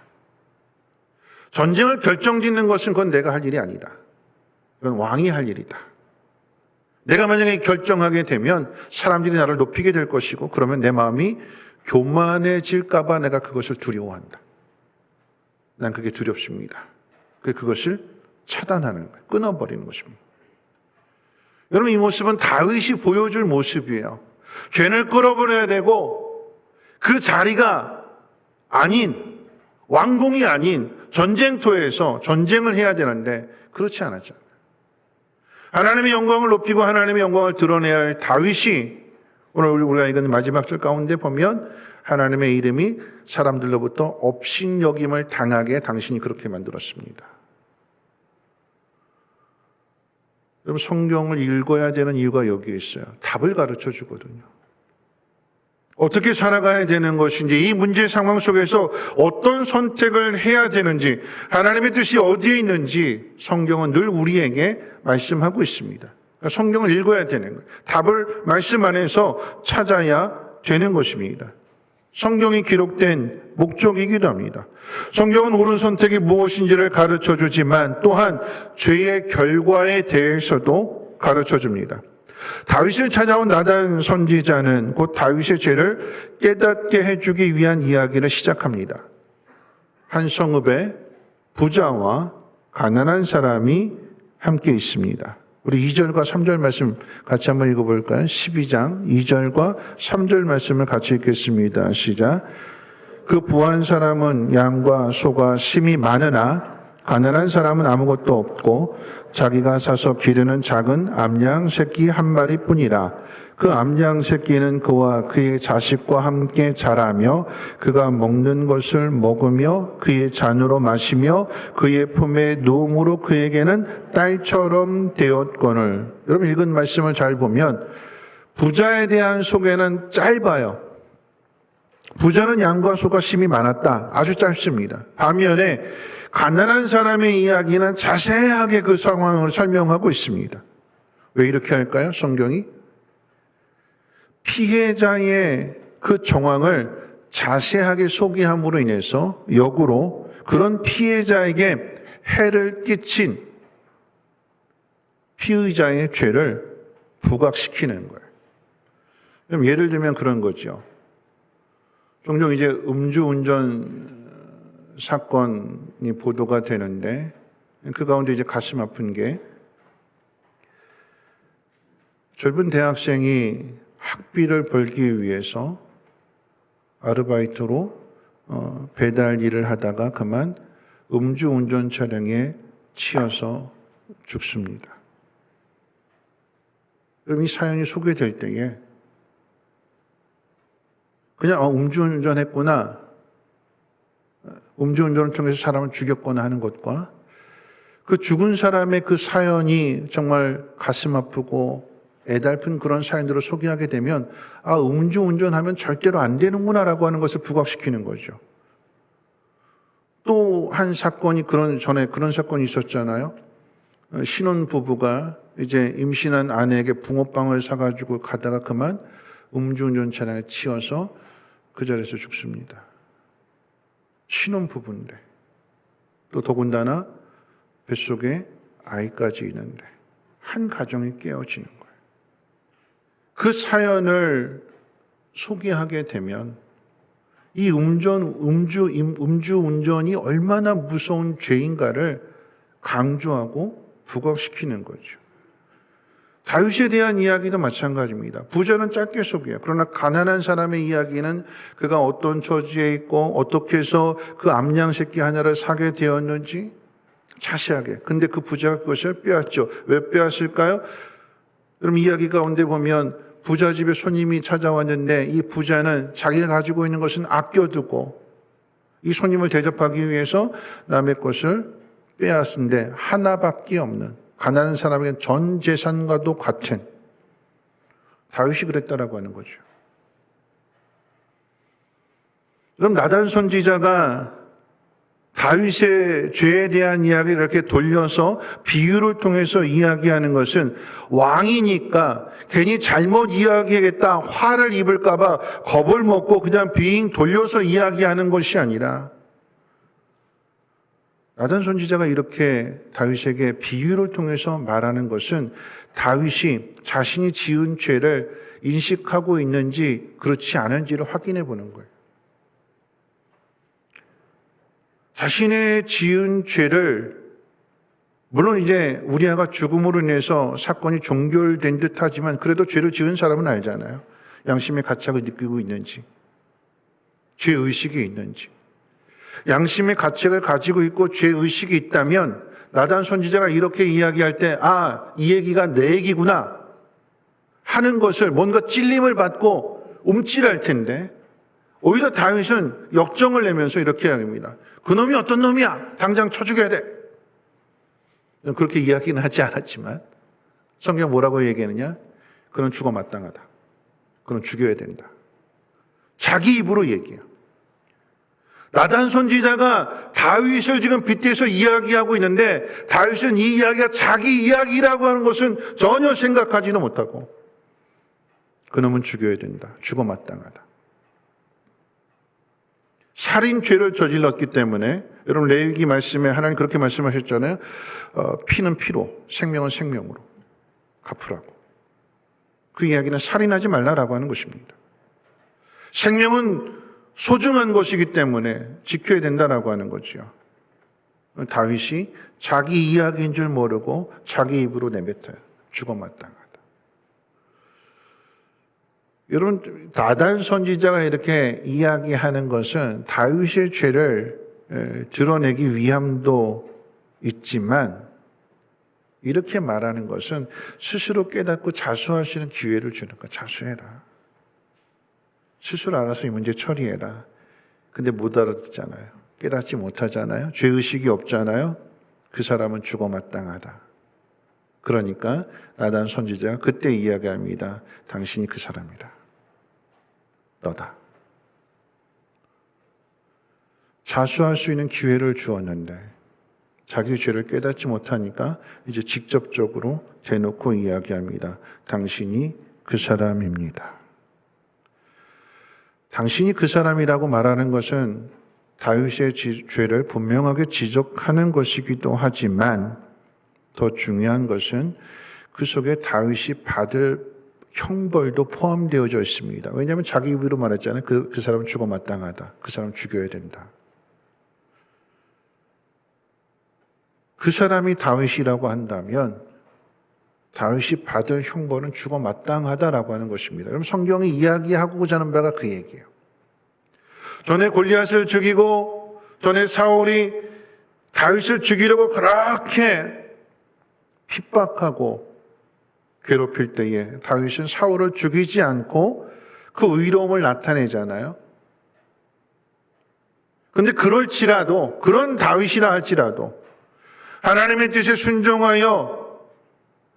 전쟁을 결정짓는 것은 그건 내가 할 일이 아니다. 그건 왕이 할 일이다. 내가 만약에 결정하게 되면 사람들이 나를 높이게 될 것이고 그러면 내 마음이 교만해질까 봐 내가 그것을 두려워한다. 난 그게 두렵습니다. 그것을 차단하는 거예요. 끊어버리는 것입니다. 여러분, 이 모습은 다윗이 보여줄 모습이에요. 죄를 끌어버려야 되고 그 자리가 아닌, 왕궁이 아닌 전쟁터에서 전쟁을 해야 되는데 그렇지 않았잖아요. 하나님의 영광을 높이고 하나님의 영광을 드러내야 할 다윗이, 오늘 우리가 읽은 마지막 절 가운데 보면 하나님의 이름이 사람들로부터 업신여김을 당하게 당신이 그렇게 만들었습니다. 여러분, 성경을 읽어야 되는 이유가 여기에 있어요. 답을 가르쳐 주거든요. 어떻게 살아가야 되는 것인지, 이 문제 상황 속에서 어떤 선택을 해야 되는지, 하나님의 뜻이 어디에 있는지 성경은 늘 우리에게 말씀하고 있습니다. 그러니까 성경을 읽어야 되는 거예요. 답을 말씀 안에서 찾아야 되는 것입니다. 성경이 기록된 목적이기도 합니다. 성경은 옳은 선택이 무엇인지를 가르쳐 주지만 또한 죄의 결과에 대해서도 가르쳐 줍니다. 다윗을 찾아온 나단 선지자는 곧 다윗의 죄를 깨닫게 해주기 위한 이야기를 시작합니다. 한 성읍에 부자와 가난한 사람이 함께 있습니다. 우리 2절과 3절 말씀 같이 한번 읽어볼까요? 12장 2절과 3절 말씀을 같이 읽겠습니다. 시작. 그 부한 사람은 양과 소가 심이 많으나 가난한 사람은 아무것도 없고 자기가 사서 기르는 작은 암양 새끼 한 마리뿐이라. 그 암양 새끼는 그와 그의 자식과 함께 자라며 그가 먹는 것을 먹으며 그의 잔으로 마시며 그의 품에 누움으로 그에게는 딸처럼 되었거늘. 여러분, 읽은 말씀을 잘 보면 부자에 대한 소개는 짧아요. 부자는 양과 소가 심이 많았다. 아주 짧습니다. 반면에 가난한 사람의 이야기는 자세하게 그 상황을 설명하고 있습니다. 왜 이렇게 할까요? 성경이 피해자의 그 정황을 자세하게 소개함으로 인해서 역으로 그런 피해자에게 해를 끼친 피의자의 죄를 부각시키는 거예요. 그럼 예를 들면 그런 거죠. 종종 이제 음주운전 사건이 보도가 되는데 그 가운데 이제 가슴 아픈 게 젊은 대학생이 학비를 벌기 위해서 아르바이트로 배달 일을 하다가 그만 음주운전 차량에 치여서 죽습니다. 그럼 이 사연이 소개될 때에 그냥 음주운전 했구나, 음주운전을 통해서 사람을 죽였거나 하는 것과 그 죽은 사람의 그 사연이 정말 가슴 아프고 애달픈 그런 사연들을 소개하게 되면 음주운전하면 절대로 안 되는구나라고 하는 것을 부각시키는 거죠. 또 한 사건이 전에 그런 사건이 있었잖아요. 신혼 부부가 이제 임신한 아내에게 붕어빵을 사가지고 가다가 그만 음주운전 차량에 치여서 그 자리에서 죽습니다. 신혼 부부인데 또 더군다나 뱃속에 아이까지 있는데 한 가정이 깨어지는 거예요. 그 사연을 소개하게 되면 이 음주운전이 얼마나 무서운 죄인가를 강조하고 부각시키는 거죠. 다윗에 대한 이야기도 마찬가지입니다. 부자는 짧게 소개해요. 그러나 가난한 사람의 이야기는 그가 어떤 처지에 있고 어떻게 해서 그 암양 새끼 하나를 사게 되었는지 자세하게. 근데 그 부자가 그것을 빼앗죠. 왜 빼앗을까요? 여러분, 이야기 가운데 보면 부자 집에 손님이 찾아왔는데 이 부자는 자기가 가지고 있는 것은 아껴두고 이 손님을 대접하기 위해서 남의 것을 빼앗은데 하나밖에 없는, 가난한 사람에게 전 재산과도 같은, 다윗이 그랬다라고 하는 거죠. 그럼 나단 선지자가 다윗의 죄에 대한 이야기를 이렇게 돌려서 비유를 통해서 이야기하는 것은 왕이니까 괜히 잘못 이야기하겠다, 화를 입을까 봐 겁을 먹고 그냥 빙 돌려서 이야기하는 것이 아니라, 나단 선지자가 이렇게 다윗에게 비유를 통해서 말하는 것은 다윗이 자신이 지은 죄를 인식하고 있는지 그렇지 않은지를 확인해 보는 거예요. 자신의 지은 죄를, 물론 이제 우리아가 죽음으로 인해서 사건이 종결된 듯 하지만 그래도 죄를 지은 사람은 알잖아요. 양심의 가책을 느끼고 있는지, 죄의식이 있는지. 양심의 가책을 가지고 있고 죄의식이 있다면 나단 선지자가 이렇게 이야기할 때, 아, 이 얘기가 내 얘기구나 하는 것을, 뭔가 찔림을 받고 움찔할 텐데, 오히려 다윗은 역정을 내면서 이렇게 이야기합니다. 그놈이 어떤 놈이야? 당장 쳐 죽여야 돼. 그렇게 이야기는 하지 않았지만 성경 뭐라고 얘기하느냐? 그는 죽어 마땅하다. 그는 죽여야 된다. 자기 입으로 얘기해요. 나단 선지자가 다윗을 지금 빗대서 이야기하고 있는데 다윗은 이 이야기가 자기 이야기라고 하는 것은 전혀 생각하지는 못하고 그놈은 죽여야 된다. 죽어 마땅하다. 살인죄를 저질렀기 때문에, 여러분 레위기 말씀에 하나님 그렇게 말씀하셨잖아요. 피는 피로, 생명은 생명으로 갚으라고. 그 이야기는 살인하지 말라라고 하는 것입니다. 생명은 소중한 것이기 때문에 지켜야 된다라고 하는 거죠. 다윗이 자기 이야기인 줄 모르고 자기 입으로 내뱉어요. 죽어 마땅하다. 여러분, 나단 선지자가 이렇게 이야기하는 것은 다윗의 죄를 드러내기 위함도 있지만, 이렇게 말하는 것은 스스로 깨닫고 자수할 수 있는 기회를 주는 거야. 자수해라. 스스로 알아서 이 문제 처리해라. 근데 못 알아듣잖아요. 깨닫지 못하잖아요. 죄의식이 없잖아요. 그 사람은 죽어 마땅하다. 그러니까 나단 선지자가 그때 이야기합니다. 당신이 그 사람이다. 너다. 자수할 수 있는 기회를 주었는데 자기 죄를 깨닫지 못하니까 이제 직접적으로 대놓고 이야기합니다. 당신이 그 사람입니다. 당신이 그 사람이라고 말하는 것은 다윗의 죄를 분명하게 지적하는 것이기도 하지만 더 중요한 것은 그 속에 다윗이 받을 형벌도 포함되어져 있습니다. 왜냐하면 자기 입으로 말했잖아요. 그 사람은 죽어 마땅하다. 그 사람 죽여야 된다. 그 사람이 다윗이라고 한다면 다윗이 받을 형벌은 죽어 마땅하다라고 하는 것입니다. 그럼 성경이 이야기하고자 하는 바가 그 얘기예요. 전에 골리앗을 죽이고 전에 사울이 다윗을 죽이려고 그렇게 핍박하고 괴롭힐 때에 다윗은 사울을 죽이지 않고 그 의로움을 나타내잖아요. 그런데 그럴지라도, 그런 다윗이라 할지라도 하나님의 뜻에 순종하여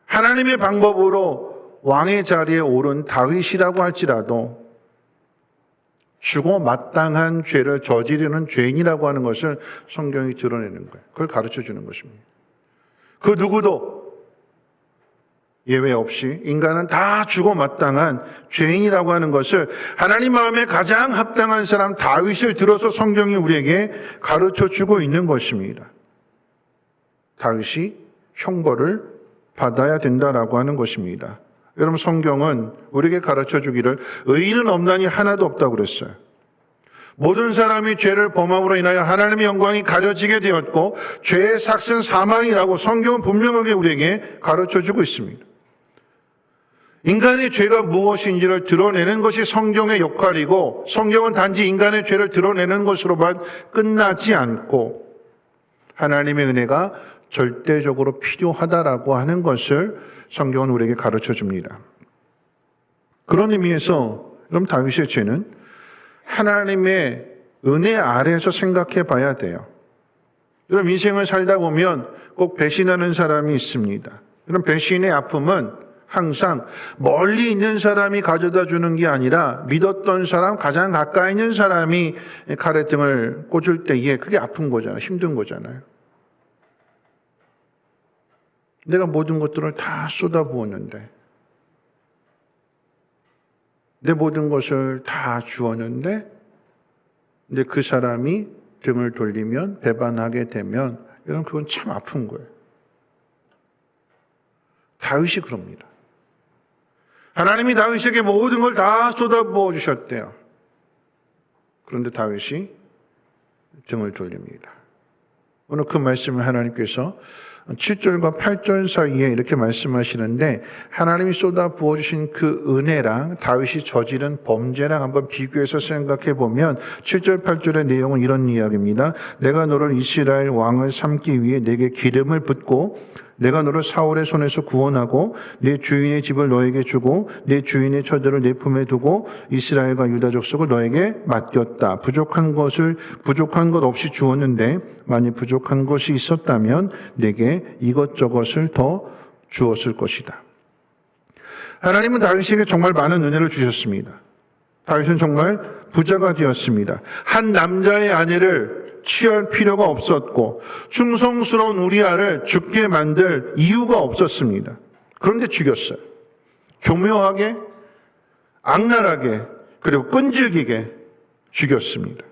하나님의 방법으로 왕의 자리에 오른 다윗이라고 할지라도 죽어 마땅한 죄를 저지르는 죄인이라고 하는 것을 성경이 드러내는 거예요. 그걸 가르쳐 주는 것입니다. 그 누구도 예외 없이 인간은 다 죽어 마땅한 죄인이라고 하는 것을 하나님 마음에 가장 합당한 사람 다윗을 들어서 성경이 우리에게 가르쳐 주고 있는 것입니다. 다윗이 형벌을 받아야 된다라고 하는 것입니다. 여러분, 성경은 우리에게 가르쳐 주기를 의인은 없나니 하나도 없다고 그랬어요. 모든 사람이 죄를 범함으로 인하여 하나님의 영광이 가려지게 되었고 죄의 삭은 사망이라고 성경은 분명하게 우리에게 가르쳐 주고 있습니다. 인간의 죄가 무엇인지를 드러내는 것이 성경의 역할이고 성경은 단지 인간의 죄를 드러내는 것으로만 끝나지 않고 하나님의 은혜가 절대적으로 필요하다라고 하는 것을 성경은 우리에게 가르쳐 줍니다. 그런 의미에서 그럼 다윗의 죄는 하나님의 은혜 아래에서 생각해 봐야 돼요. 여러분, 인생을 살다 보면 꼭 배신하는 사람이 있습니다. 그럼 배신의 아픔은 항상 멀리 있는 사람이 가져다 주는 게 아니라 믿었던 사람, 가장 가까이 있는 사람이 칼에 등을 꽂을 때에 그게 아픈 거잖아요. 힘든 거잖아요. 내가 모든 것들을 다 쏟아부었는데, 내 모든 것을 다 주었는데, 근데 그 사람이 등을 돌리면, 배반하게 되면, 여러분, 그건 참 아픈 거예요. 다윗이 그럽니다. 하나님이 다윗에게 모든 걸 다 쏟아부어 주셨대요. 그런데 다윗이 등을 돌립니다. 오늘 그 말씀을 하나님께서 7절과 8절 사이에 이렇게 말씀하시는데 하나님이 쏟아 부어주신 그 은혜랑 다윗이 저지른 범죄랑 한번 비교해서 생각해 보면 7절 8절의 내용은 이런 이야기입니다. 내가 너를 이스라엘 왕을 삼기 위해 내게 기름을 붓고 내가 너를 사울의 손에서 구원하고 내 주인의 집을 너에게 주고 내 주인의 처들을 내 품에 두고 이스라엘과 유다 족속을 너에게 맡겼다. 부족한 것 없이 주었는데 만일 부족한 것이 있었다면 내게 이것저것을 더 주었을 것이다. 하나님은 다윗에게 정말 많은 은혜를 주셨습니다. 다윗은 정말 부자가 되었습니다. 한 남자의 아내를 취할 필요가 없었고 충성스러운 우리아를 죽게 만들 이유가 없었습니다. 그런데 죽였어요. 교묘하게, 악랄하게, 그리고 끈질기게 죽였습니다.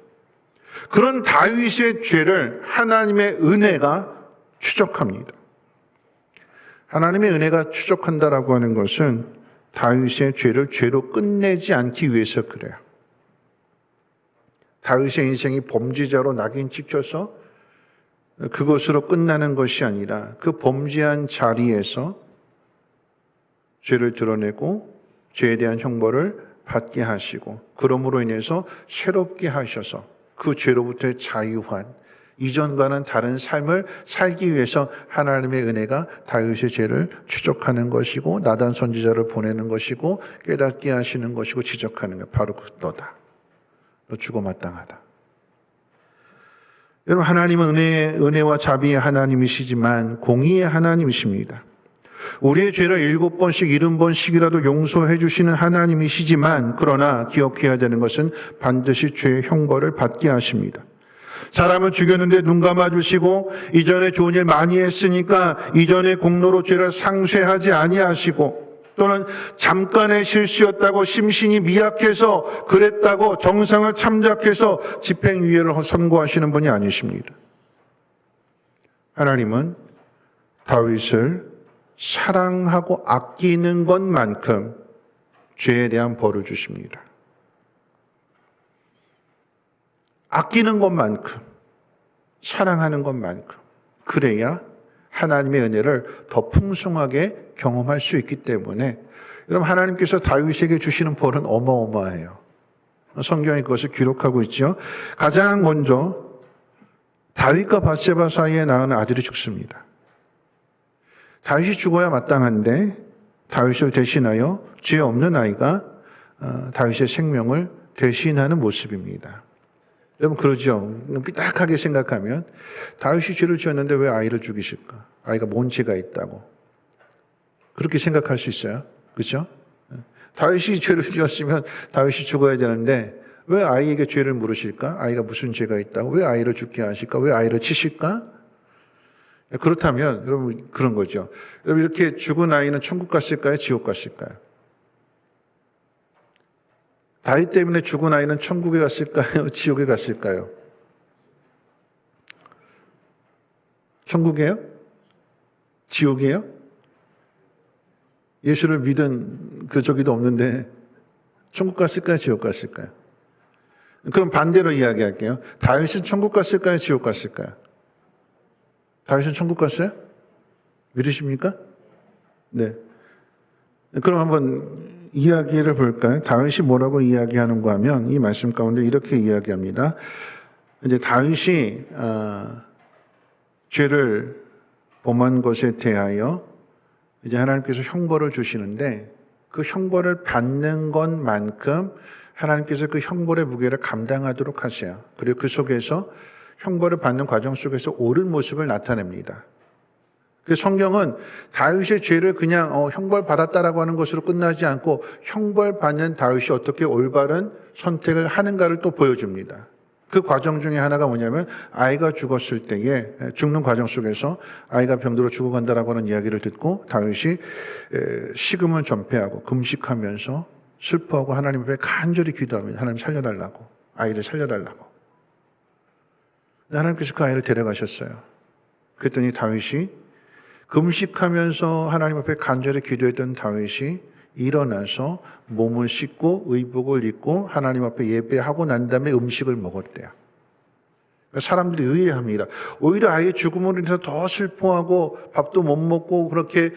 그런 다윗의 죄를 하나님의 은혜가 추적합니다. 하나님의 은혜가 추적한다라고 하는 것은 다윗의 죄를 죄로 끝내지 않기 위해서 그래요. 다윗의 인생이 범죄자로 낙인 찍혀서 그것으로 끝나는 것이 아니라 그 범죄한 자리에서 죄를 드러내고 죄에 대한 형벌을 받게 하시고 그러므로 인해서 새롭게 하셔서 그 죄로부터의 자유한 이전과는 다른 삶을 살기 위해서 하나님의 은혜가 다윗의 죄를 추적하는 것이고 나단 선지자를 보내는 것이고 깨닫게 하시는 것이고 지적하는 것 바로 너다. 너 죽어 마땅하다. 여러분 하나님은 은혜와 자비의 하나님이시지만 공의의 하나님이십니다. 우리의 죄를 7번씩 70번씩이라도 용서해 주시는 하나님이시지만 그러나 기억해야 되는 것은 반드시 죄의 형벌을 받게 하십니다. 사람을 죽였는데 눈 감아주시고 이전에 좋은 일 많이 했으니까 이전의 공로로 죄를 상쇄하지 아니하시고 또는 잠깐의 실수였다고 심신이 미약해서 그랬다고 정상을 참작해서 집행유예를 선고하시는 분이 아니십니다. 하나님은 다윗을 사랑하고 아끼는 것만큼 죄에 대한 벌을 주십니다. 아끼는 것만큼, 사랑하는 것만큼. 그래야 하나님의 은혜를 더 풍성하게 경험할 수 있기 때문에 여러분 하나님께서 다윗에게 주시는 벌은 어마어마해요. 성경이 그것을 기록하고 있죠. 가장 먼저 다윗과 밧세바 사이에 낳은 아들이 죽습니다. 다윗이 죽어야 마땅한데 다윗을 대신하여 죄 없는 아이가 다윗의 생명을 대신하는 모습입니다. 여러분 그러죠. 삐딱하게 생각하면 다윗이 죄를 지었는데 왜 아이를 죽이실까? 아이가 뭔 죄가 있다고. 그렇게 생각할 수 있어요. 그렇죠? 다윗이 죄를 지었으면 다윗이 죽어야 되는데 왜 아이에게 죄를 물으실까? 아이가 무슨 죄가 있다고? 왜 아이를 죽게 하실까? 왜 아이를 치실까? 그렇다면 여러분 그런 거죠. 여러분 이렇게 죽은 아이는 천국 갔을까요? 지옥 갔을까요? 다윗 때문에 죽은 아이는 천국에 갔을까요? 지옥에 갔을까요? 천국이에요? 지옥이에요? 예수를 믿은 그 저기도 없는데 천국 갔을까요? 지옥 갔을까요? 그럼 반대로 이야기할게요. 다윗은 천국 갔을까요? 지옥 갔을까요? 다윗은 천국 갔어요? 믿으십니까? 네. 그럼 한번 이야기를 볼까요? 다윗이 뭐라고 이야기하는가 하면 이 말씀 가운데 이렇게 이야기합니다. 이제 다윗이 죄를 범한 것에 대하여 이제 하나님께서 형벌을 주시는데 그 형벌을 받는 것만큼 하나님께서 그 형벌의 무게를 감당하도록 하세요. 그리고 그 속에서 형벌을 받는 과정 속에서 옳은 모습을 나타냅니다. 그 성경은 다윗의 죄를 그냥 형벌 받았다라고 하는 것으로 끝나지 않고 형벌 받는 다윗이 어떻게 올바른 선택을 하는가를 또 보여줍니다. 그 과정 중에 하나가 뭐냐면 아이가 죽었을 때에 죽는 과정 속에서 아이가 병들어 죽어간다라고 하는 이야기를 듣고 다윗이 식음을 전폐하고 금식하면서 슬퍼하고 하나님 앞에 간절히 기도합니다. 하나님 살려달라고, 아이를 살려달라고. 하나님께서 그 아이를 데려가셨어요. 그랬더니 다윗이 금식하면서 하나님 앞에 간절히 기도했던 다윗이 일어나서 몸을 씻고 의복을 입고 하나님 앞에 예배하고 난 다음에 음식을 먹었대요. 사람들이 의아합니다. 오히려 아이의 죽음으로 인해서 더 슬퍼하고 밥도 못 먹고 그렇게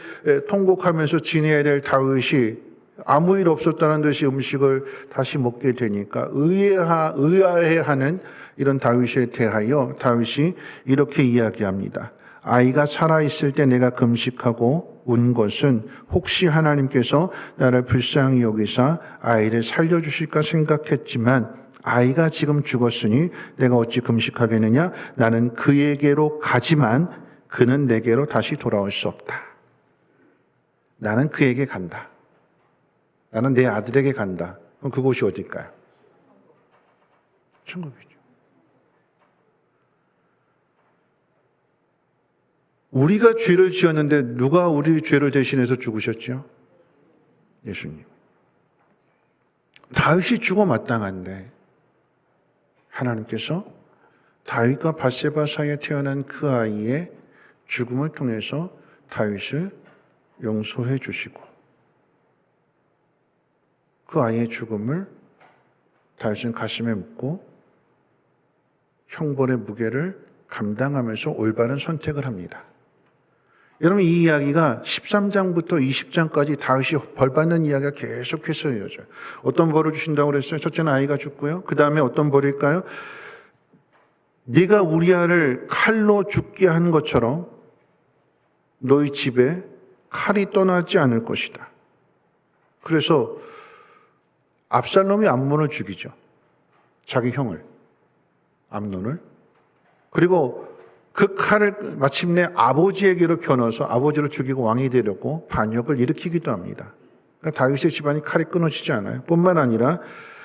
통곡하면서 지내야 될 다윗이 아무 일 없었다는 듯이 음식을 다시 먹게 되니까 의아해하는 이런 다윗에 대하여 다윗이 이렇게 이야기합니다. 아이가 살아있을 때 내가 금식하고 운 것은 혹시 하나님께서 나를 불쌍히 여기사 아이를 살려주실까 생각했지만 아이가 지금 죽었으니 내가 어찌 금식하겠느냐? 나는 그에게로 가지만 그는 내게로 다시 돌아올 수 없다. 나는 그에게 간다. 나는 내 아들에게 간다. 그럼 그곳이 어딜까요? 천국이죠. 우리가 죄를 지었는데 누가 우리 죄를 대신해서 죽으셨죠? 예수님. 다윗이 죽어 마땅한데 하나님께서 다윗과 밧세바 사이에 태어난 그 아이의 죽음을 통해서 다윗을 용서해 주시고 그 아이의 죽음을 다윗은 가슴에 묻고 형벌의 무게를 감당하면서 올바른 선택을 합니다. 여러분 이 이야기가 13장부터 20장까지 다윗이 벌받는 이야기가 계속해서 이어져요. 어떤 벌을 주신다고 그랬어요? 첫째는 아이가 죽고요. 그 다음에 어떤 벌일까요? 네가 우리아를 칼로 죽게 한 것처럼 너희 집에 칼이 떠나지 않을 것이다. 그래서 압살롬이 암논을 죽이죠. 자기 형을, 암논을. 그리고 그 칼을 마침내 아버지에게로 겨눠서 아버지를 죽이고 왕이 되려고 반역을 일으키기도 합니다. 그러니까 다윗의 집안이 칼이 끊어지지 않아요. 뿐만 아니라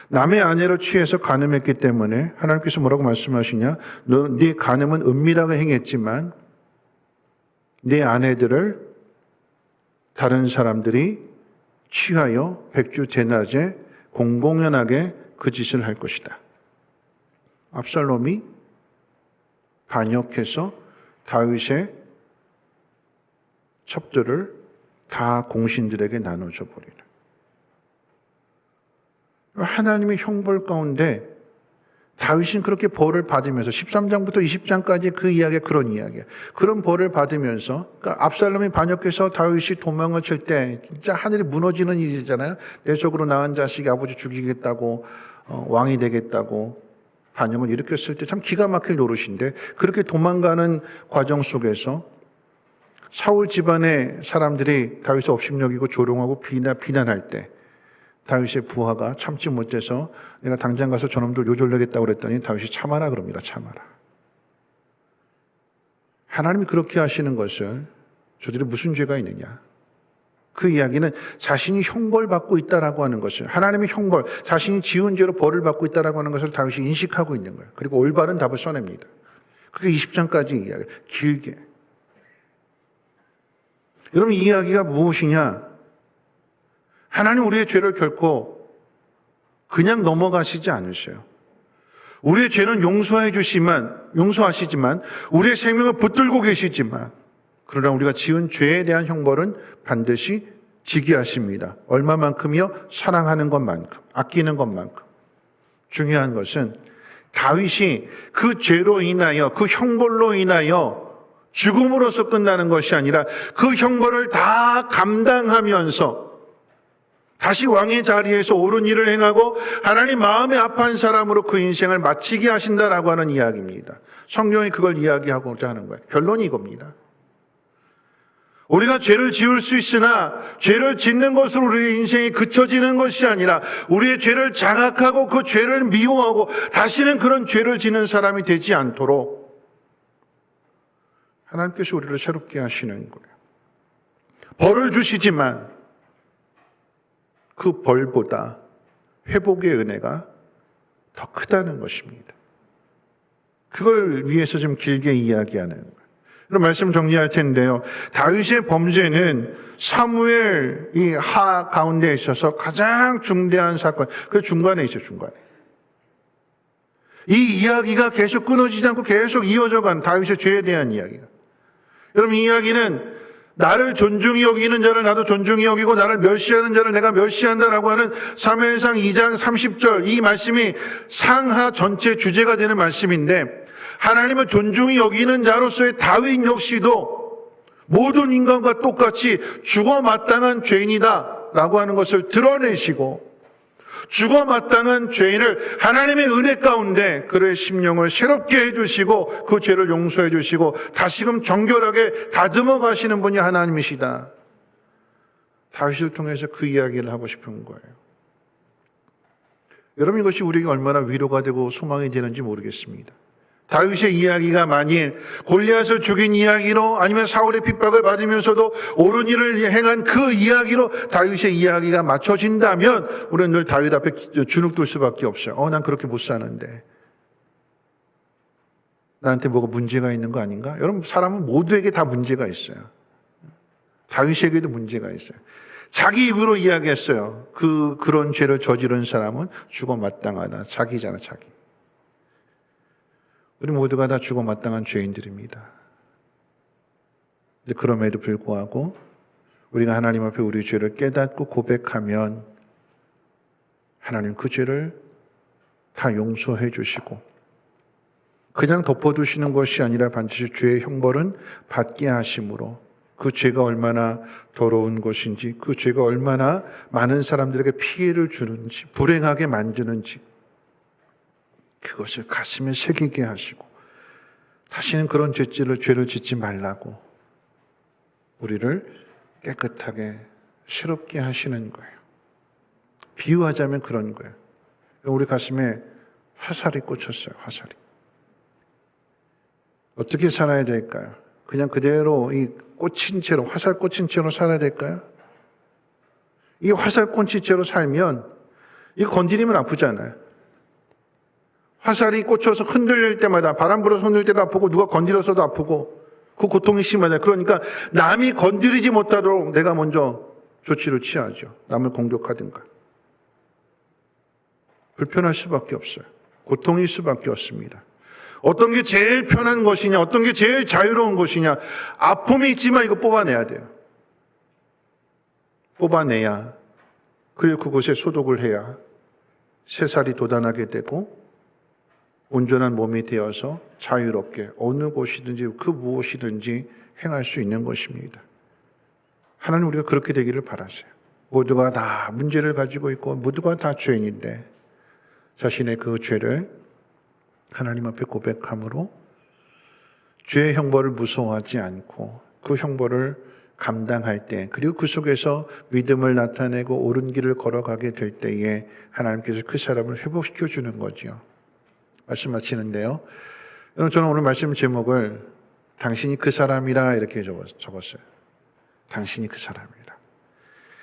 남의 아내를 취해서 간음했기 때문에 하나님께서 뭐라고 말씀하시냐? 네 간음은 은밀하게 행했지만 네 아내들을 다른 사람들이 취하여 백주 대낮에 공공연하게 그 짓을 할 것이다. 압살롬이 반역해서 다윗의 첩들을 다 공신들에게 나눠줘 버리는. 하나님의 형벌 가운데 다윗은 그렇게 벌을 받으면서 13장부터 20장까지 그 이야기가 그런 이야기예요. 그런 벌을 받으면서 그러니까 압살롬이 반역해서 다윗이 도망을 칠 때 진짜 하늘이 무너지는 일이잖아요. 내 속으로 낳은 자식이 아버지 죽이겠다고 왕이 되겠다고 반역을 일으켰을 때 참 기가 막힐 노릇인데 그렇게 도망가는 과정 속에서 사울 집안의 사람들이 다윗을 업신여기고 조롱하고 비난할 때 다윗의 부하가 참지 못해서 내가 당장 가서 저놈들 요절내겠다고 그랬더니 다윗이 참아라 그럽니다. 참아라. 하나님이 그렇게 하시는 것을 저들이 무슨 죄가 있느냐. 그 이야기는 자신이 형벌받고 있다라고 하는 것을 하나님의 형벌, 자신이 지은 죄로 벌을 받고 있다라고 하는 것을 다윗이 인식하고 있는 거예요. 그리고 올바른 답을 써냅니다. 그게 20장까지 이야기, 길게. 여러분 이 이야기가 무엇이냐? 하나님 우리의 죄를 결코 그냥 넘어가시지 않으셔요. 우리의 죄는 용서하시지만 우리의 생명을 붙들고 계시지만 그러나 우리가 지은 죄에 대한 형벌은 반드시 지게 하십니다. 얼마만큼이요? 사랑하는 것만큼, 아끼는 것만큼. 중요한 것은 다윗이 그 죄로 인하여, 그 형벌로 인하여 죽음으로서 끝나는 것이 아니라 그 형벌을 다 감당하면서 다시 왕의 자리에서 옳은 일을 행하고 하나님 마음에 합한 사람으로 그 인생을 마치게 하신다라고 하는 이야기입니다. 성경이 그걸 이야기하고자 하는 거예요. 결론이 이겁니다. 우리가 죄를 지을 수 있으나 죄를 짓는 것으로 우리의 인생이 그쳐지는 것이 아니라 우리의 죄를 자각하고 그 죄를 미워하고 다시는 그런 죄를 짓는 사람이 되지 않도록 하나님께서 우리를 새롭게 하시는 거예요. 벌을 주시지만 그 벌보다 회복의 은혜가 더 크다는 것입니다. 그걸 위해서 좀 길게 이야기하는 거예요. 그럼 말씀 정리할 텐데요. 다윗의 범죄는 사무엘 이 하 가운데 있어서 가장 중대한 사건, 그 중간에 있어요, 중간에. 이 이야기가 계속 끊어지지 않고 계속 이어져 간 다윗의 죄에 대한 이야기가. 여러분 이 이야기는 나를 존중히 여기는 자를 나도 존중히 여기고 나를 멸시하는 자를 내가 멸시한다라고 하는 사무엘상 2장 30절 이 말씀이 상하 전체 주제가 되는 말씀인데 하나님을 존중히 여기는 자로서의 다윗 역시도 모든 인간과 똑같이 죽어 마땅한 죄인이다 라고 하는 것을 드러내시고, 죽어 마땅한 죄인을 하나님의 은혜 가운데 그의 심령을 새롭게 해주시고 그 죄를 용서해 주시고 다시금 정결하게 다듬어 가시는 분이 하나님이시다. 다윗을 통해서 그 이야기를 하고 싶은 거예요. 여러분, 이것이 우리에게 얼마나 위로가 되고 소망이 되는지 모르겠습니다. 다윗의 이야기가 만일 골리앗을 죽인 이야기로, 아니면 사울의 핍박을 받으면서도 옳은 일을 행한 그 이야기로 다윗의 이야기가 맞춰진다면 우리는 늘 다윗 앞에 주눅들 수밖에 없어요. 난 그렇게 못 사는데 나한테 뭐가 문제가 있는 거 아닌가? 여러분, 사람은 모두에게 다 문제가 있어요. 다윗에게도 문제가 있어요. 자기 입으로 이야기했어요. 그런 죄를 저지른 사람은 죽어 마땅하다. 자기잖아, 자기. 우리 모두가 다 죽어 마땅한 죄인들입니다. 근데 그럼에도 불구하고 우리가 하나님 앞에 우리 죄를 깨닫고 고백하면 하나님 그 죄를 다 용서해 주시고, 그냥 덮어두시는 것이 아니라 반드시 죄의 형벌은 받게 하심으로, 그 죄가 얼마나 더러운 것인지, 그 죄가 얼마나 많은 사람들에게 피해를 주는지, 불행하게 만드는지 그것을 가슴에 새기게 하시고 다시는 그런 죄를 짓지 말라고 우리를 깨끗하게 새롭게 하시는 거예요. 비유하자면 그런 거예요. 우리 가슴에 화살이 꽂혔어요. 화살이. 어떻게 살아야 될까요? 그냥 그대로 이 꽂힌 채로, 화살 꽂힌 채로 살아야 될까요? 이 화살 꽂힌 채로 살면 이거 건드리면 아프잖아요. 화살이 꽂혀서 흔들릴 때마다, 바람 불어서 흔들릴 때도 아프고 누가 건드려서도 아프고 그 고통이 심하다. 그러니까 남이 건드리지 못하도록 내가 먼저 조치를 취하죠. 남을 공격하든가. 불편할 수밖에 없어요. 고통일 수밖에 없습니다. 어떤 게 제일 편한 것이냐, 어떤 게 제일 자유로운 것이냐. 아픔이 있지만 이거 뽑아내야 돼요. 뽑아내야, 그리고 그곳에 소독을 해야 새살이 돋아나게 되고 온전한 몸이 되어서 자유롭게 어느 곳이든지 그 무엇이든지 행할 수 있는 것입니다. 하나님, 우리가 그렇게 되기를 바라세요. 모두가 다 문제를 가지고 있고 모두가 다 죄인인데 자신의 그 죄를 하나님 앞에 고백함으로 죄의 형벌을 무서워하지 않고 그 형벌을 감당할 때, 그리고 그 속에서 믿음을 나타내고 옳은 길을 걸어가게 될 때에 하나님께서 그 사람을 회복시켜 주는 거죠. 말씀 마치는데요. 저는 오늘 말씀 제목을 당신이 그 사람이라 이렇게 적었어요. 당신이 그 사람이라.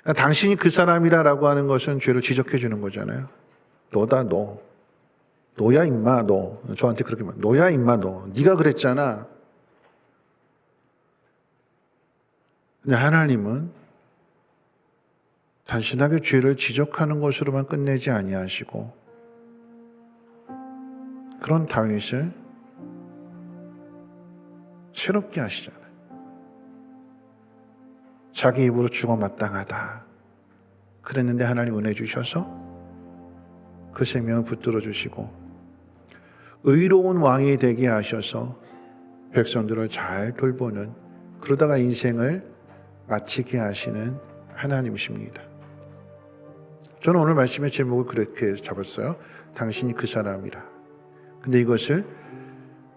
그러니까 당신이 그 사람이라라고 하는 것은 죄를 지적해 주는 거잖아요. 너다, 너. 너야 임마, 너. 저한테 그렇게 말. 너야 임마, 너. 네가 그랬잖아. 근데 하나님은 단순하게 죄를 지적하는 것으로만 끝내지 아니하시고 그런 다윗을 새롭게 하시잖아요. 자기 입으로 죽어 마땅하다 그랬는데 하나님 은혜 주셔서 그 생명을 붙들어 주시고 의로운 왕이 되게 하셔서 백성들을 잘 돌보는, 그러다가 인생을 마치게 하시는 하나님이십니다. 저는 오늘 말씀의 제목을 그렇게 잡았어요. 당신이 그 사람이라. 근데 이것을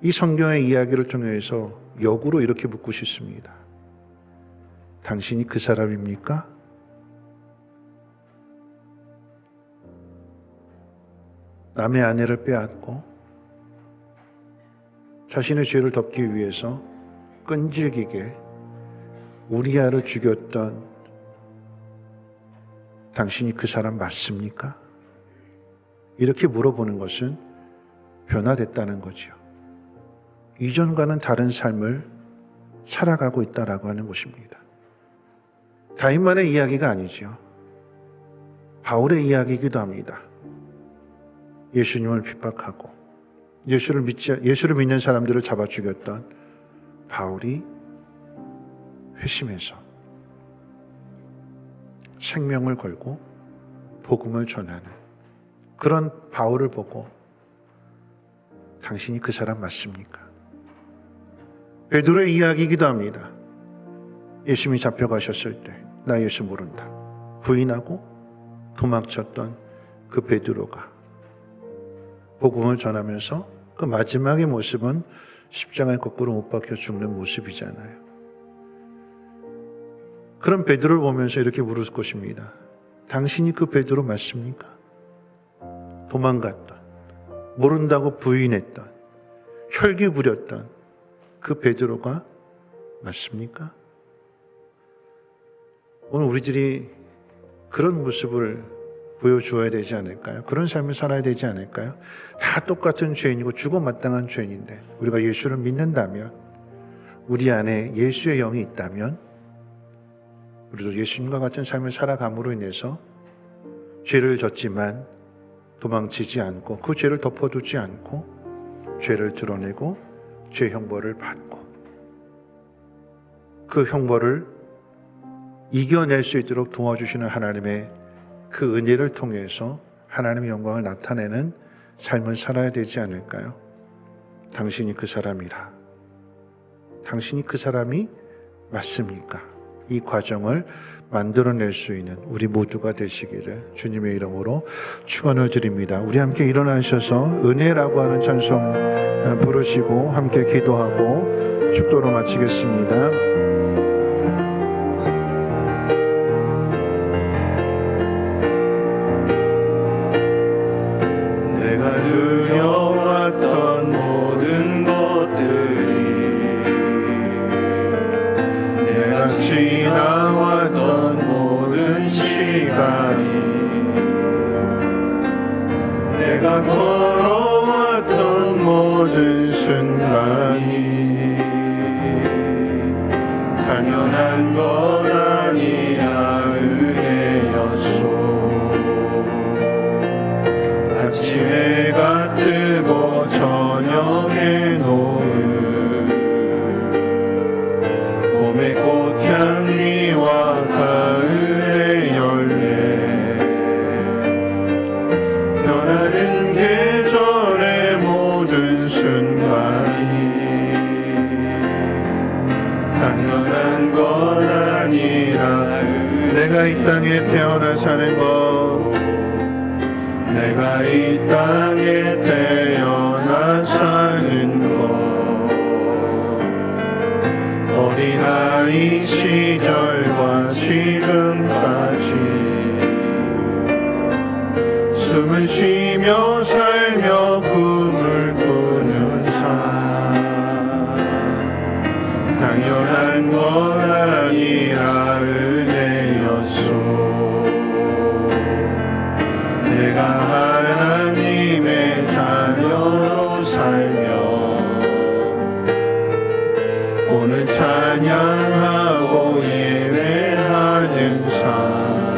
이 성경의 이야기를 통해서 역으로 이렇게 묻고 싶습니다. 당신이 그 사람입니까? 남의 아내를 빼앗고 자신의 죄를 덮기 위해서 끈질기게 우리아를 죽였던 당신이 그 사람 맞습니까? 이렇게 물어보는 것은 변화됐다는 거죠. 이전과는 다른 삶을 살아가고 있다라고 하는 것입니다. 다윗만의 이야기가 아니죠. 바울의 이야기이기도 합니다. 예수님을 핍박하고 예수를 믿는 사람들을 잡아 죽였던 바울이 회심해서 생명을 걸고 복음을 전하는 그런 바울을 보고 당신이 그 사람 맞습니까? 베드로의 이야기이기도 합니다. 예수님이 잡혀가셨을 때 나 예수 모른다 부인하고 도망쳤던 그 베드로가 복음을 전하면서 그 마지막의 모습은 십자가에 거꾸로 못 박혀 죽는 모습이잖아요. 그런 베드로를 보면서 이렇게 물을 것입니다. 당신이 그 베드로 맞습니까? 도망갔던, 모른다고 부인했던, 혈기 부렸던 그 베드로가 맞습니까? 오늘 우리들이 그런 모습을 보여주어야 되지 않을까요? 그런 삶을 살아야 되지 않을까요? 다 똑같은 죄인이고 죽어 마땅한 죄인인데 우리가 예수를 믿는다면, 우리 안에 예수의 영이 있다면 우리도 예수님과 같은 삶을 살아감으로 인해서 죄를 졌지만 도망치지 않고 그 죄를 덮어두지 않고 죄를 드러내고 죄 형벌을 받고 그 형벌을 이겨낼 수 있도록 도와주시는 하나님의 그 은혜를 통해서 하나님의 영광을 나타내는 삶을 살아야 되지 않을까요? 당신이 그 사람이라. 당신이 그 사람이 맞습니까? 이 과정을 만들어낼 수 있는 우리 모두가 되시기를 주님의 이름으로 축원을 드립니다. 우리 함께 일어나셔서 은혜라고 하는 찬송 부르시고 함께 기도하고 축도로 마치겠습니다. 누려왔던 모든 것들이, 내가 지나왔던 모든 시간이, 내가 걸어왔던 모든 순간이 당연한 것 아니라 은혜였소. 아침에 해가 뜨고 저녁에 노을, 봄의 꽃향기와 가을의 열매, 변하는 계절의 모든 순간이 당연한 것 아니라 내가 이 땅에 태어나 사는 것, 내가 이 땅에 태어나 사는 것, 어린아이 시절과 지금까지 숨을 쉬며 살며 꿈을 꾸는 삶, 당연한 것 아니라 은혜였소. 내가 하나님의 자녀로 살며 오늘 찬양하고 예배하는 삶,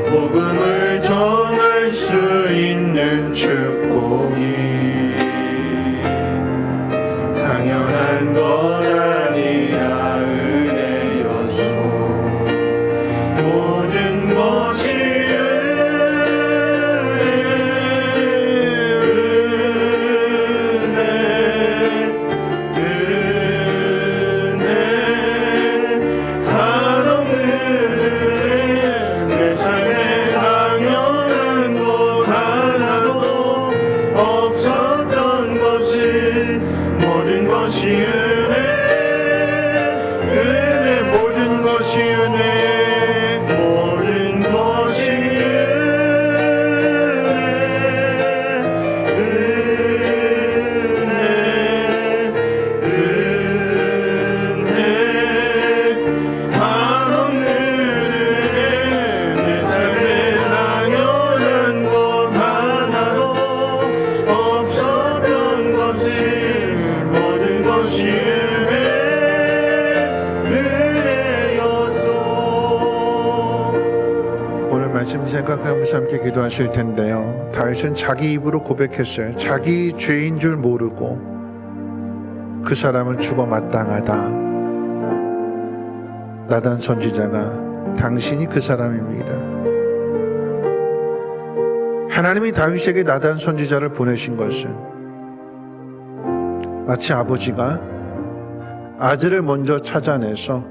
복음을 전할 수 있는 축복이 당연한 것 아니라 은혜였소. 모든 것이 말씀 생각하면서 함께 기도하실 텐데요. 다윗은 자기 입으로 고백했어요. 자기 죄인 줄 모르고 그 사람은 죽어 마땅하다. 나단 선지자가 당신이 그 사람입니다. 하나님이 다윗에게 나단 선지자를 보내신 것은 마치 아버지가 아들을 먼저 찾아내서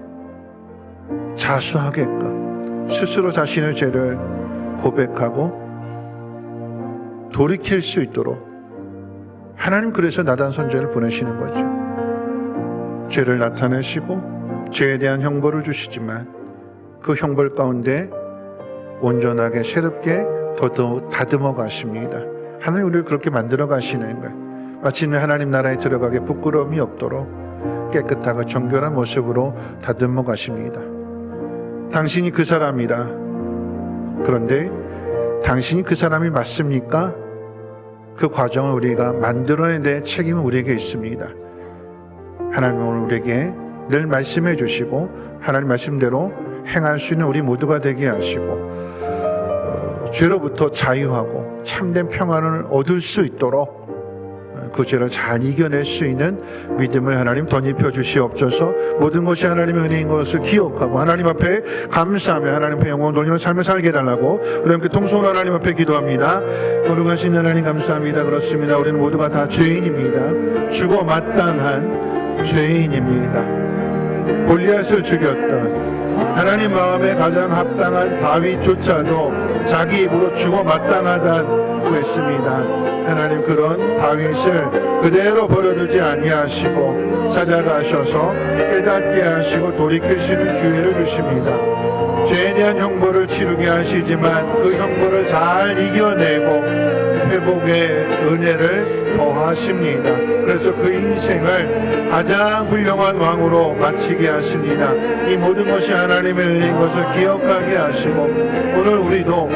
자수하게끔 스스로 자신의 죄를 고백하고 돌이킬 수 있도록 하나님 그래서 나단 선지자를 보내시는 거죠. 죄를 나타내시고 죄에 대한 형벌을 주시지만 그 형벌 가운데 온전하게 새롭게 다듬어 가십니다. 하나님 우리를 그렇게 만들어 가시는 거예요. 마침내 하나님 나라에 들어가게 부끄러움이 없도록 깨끗하고 정결한 모습으로 다듬어 가십니다. 당신이 그 사람이라. 그런데 당신이 그 사람이 맞습니까? 그 과정을 우리가 만들어내야 될 책임은 우리에게 있습니다. 하나님은 오늘 우리에게 늘 말씀해 주시고 하나님 말씀대로 행할 수 있는 우리 모두가 되게 하시고 죄로부터 자유하고 참된 평안을 얻을 수 있도록 그 죄를 잘 이겨낼 수 있는 믿음을 하나님 덧입혀 주시옵소서. 모든 것이 하나님의 은혜인 것을 기억하고 하나님 앞에 감사하며 하나님 앞에 영광을 돌리는 삶을 살게 해달라고 우리 함께 통성으로 하나님 앞에 기도합니다. 거룩하신 하나님 감사합니다. 그렇습니다. 우리는 모두가 다 죄인입니다. 죽어 마땅한 죄인입니다. 골리앗을 죽였던 하나님 마음에 가장 합당한 다윗조차도 자기 입으로 죽어 마땅하다고 했습니다. 하나님 그런 다윗을 그대로 버려두지 아니하시고 찾아가셔서 깨닫게 하시고 돌이킬 수 있는 기회를 주십니다. 죄에 대한 형벌을 치르게 하시지만 그 형벌을 잘 이겨내고 회복의 은혜를 더하십니다. 그래서 그 인생을 가장 훌륭한 왕으로 마치게 하십니다. 이 모든 것이 하나님의 은혜인 것을 기억하게 하시고 오늘 우리도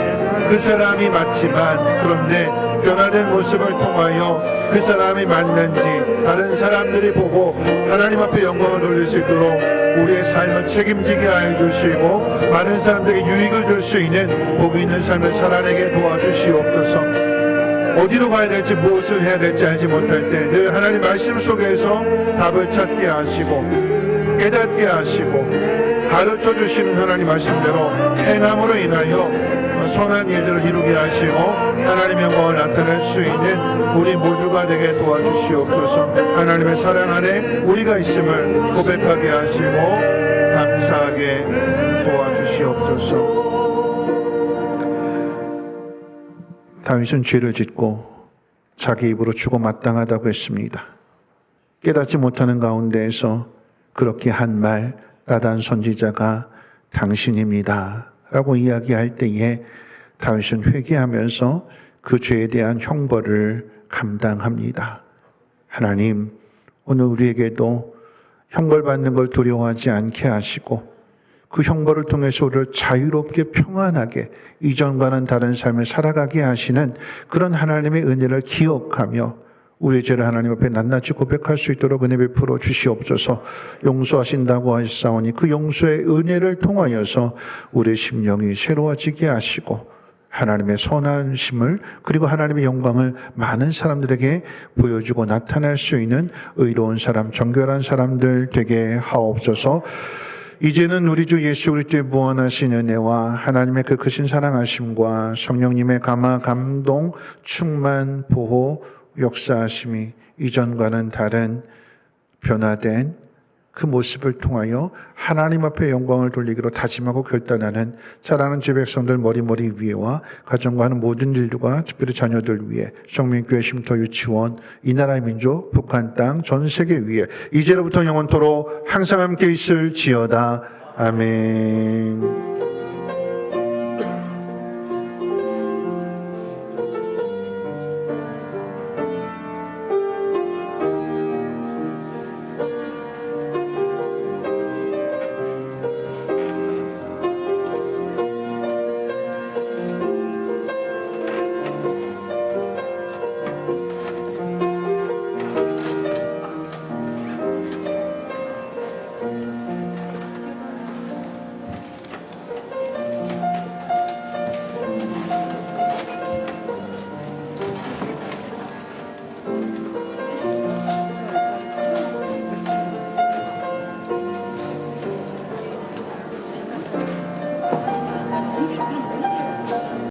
그 사람이 맞지만 그런데 변화된 모습을 통하여 그 사람이 맞는지 다른 사람들이 보고 하나님 앞에 영광을 돌릴 수 있도록 우리의 삶을 책임지게 하여 주시고 많은 사람들에게 유익을 줄 수 있는 복 있는 삶을 살아내게 도와주시옵소서. 어디로 가야 될지 무엇을 해야 될지 알지 못할 때 늘 하나님 말씀 속에서 답을 찾게 하시고 깨닫게 하시고 가르쳐 주시는 하나님 말씀대로 행함으로 인하여 선한 일들을 이루게 하시고 하나님의 영광을 나타낼 수 있는 우리 모두가 되게 도와주시옵소서. 하나님의 사랑 안에 우리가 있음을 고백하게 하시고 감사하게 도와주시옵소서. 다윗은 죄를 짓고 자기 입으로 죽어 마땅하다고 했습니다. 깨닫지 못하는 가운데에서 그렇게 한 말 나단 선지자가 당신입니다 라고 이야기할 때에 다윗은 회개하면서 그 죄에 대한 형벌을 감당합니다. 하나님 오늘 우리에게도 형벌받는 걸 두려워하지 않게 하시고 그 형벌을 통해서 우리를 자유롭게 평안하게 이전과는 다른 삶을 살아가게 하시는 그런 하나님의 은혜를 기억하며 우리의 죄를 하나님 앞에 낱낱이 고백할 수 있도록 은혜 베풀어 주시옵소서. 용서하신다고 하셨사오니 그 용서의 은혜를 통하여서 우리의 심령이 새로워지게 하시고 하나님의 선하심을 그리고 하나님의 영광을 많은 사람들에게 보여주고 나타낼 수 있는 의로운 사람, 정결한 사람들 되게 하옵소서. 이제는 우리 주 예수 그리스도의 무한하신 은혜와 하나님의 그 크신 사랑하심과 성령님의 감화, 감동, 충만, 보호, 역사하심이 이전과는 다른 변화된 그 모습을 통하여 하나님 앞에 영광을 돌리기로 다짐하고 결단하는 자라는 제 백성들 머리머리 위에와 가정과 하는 모든 일들과 특별히 자녀들 위에 성민교회 쉼터 유치원 이 나라의 민족 북한 땅 전 세계 위에 이제로부터 영원토록 항상 함께 있을지어다. 아멘.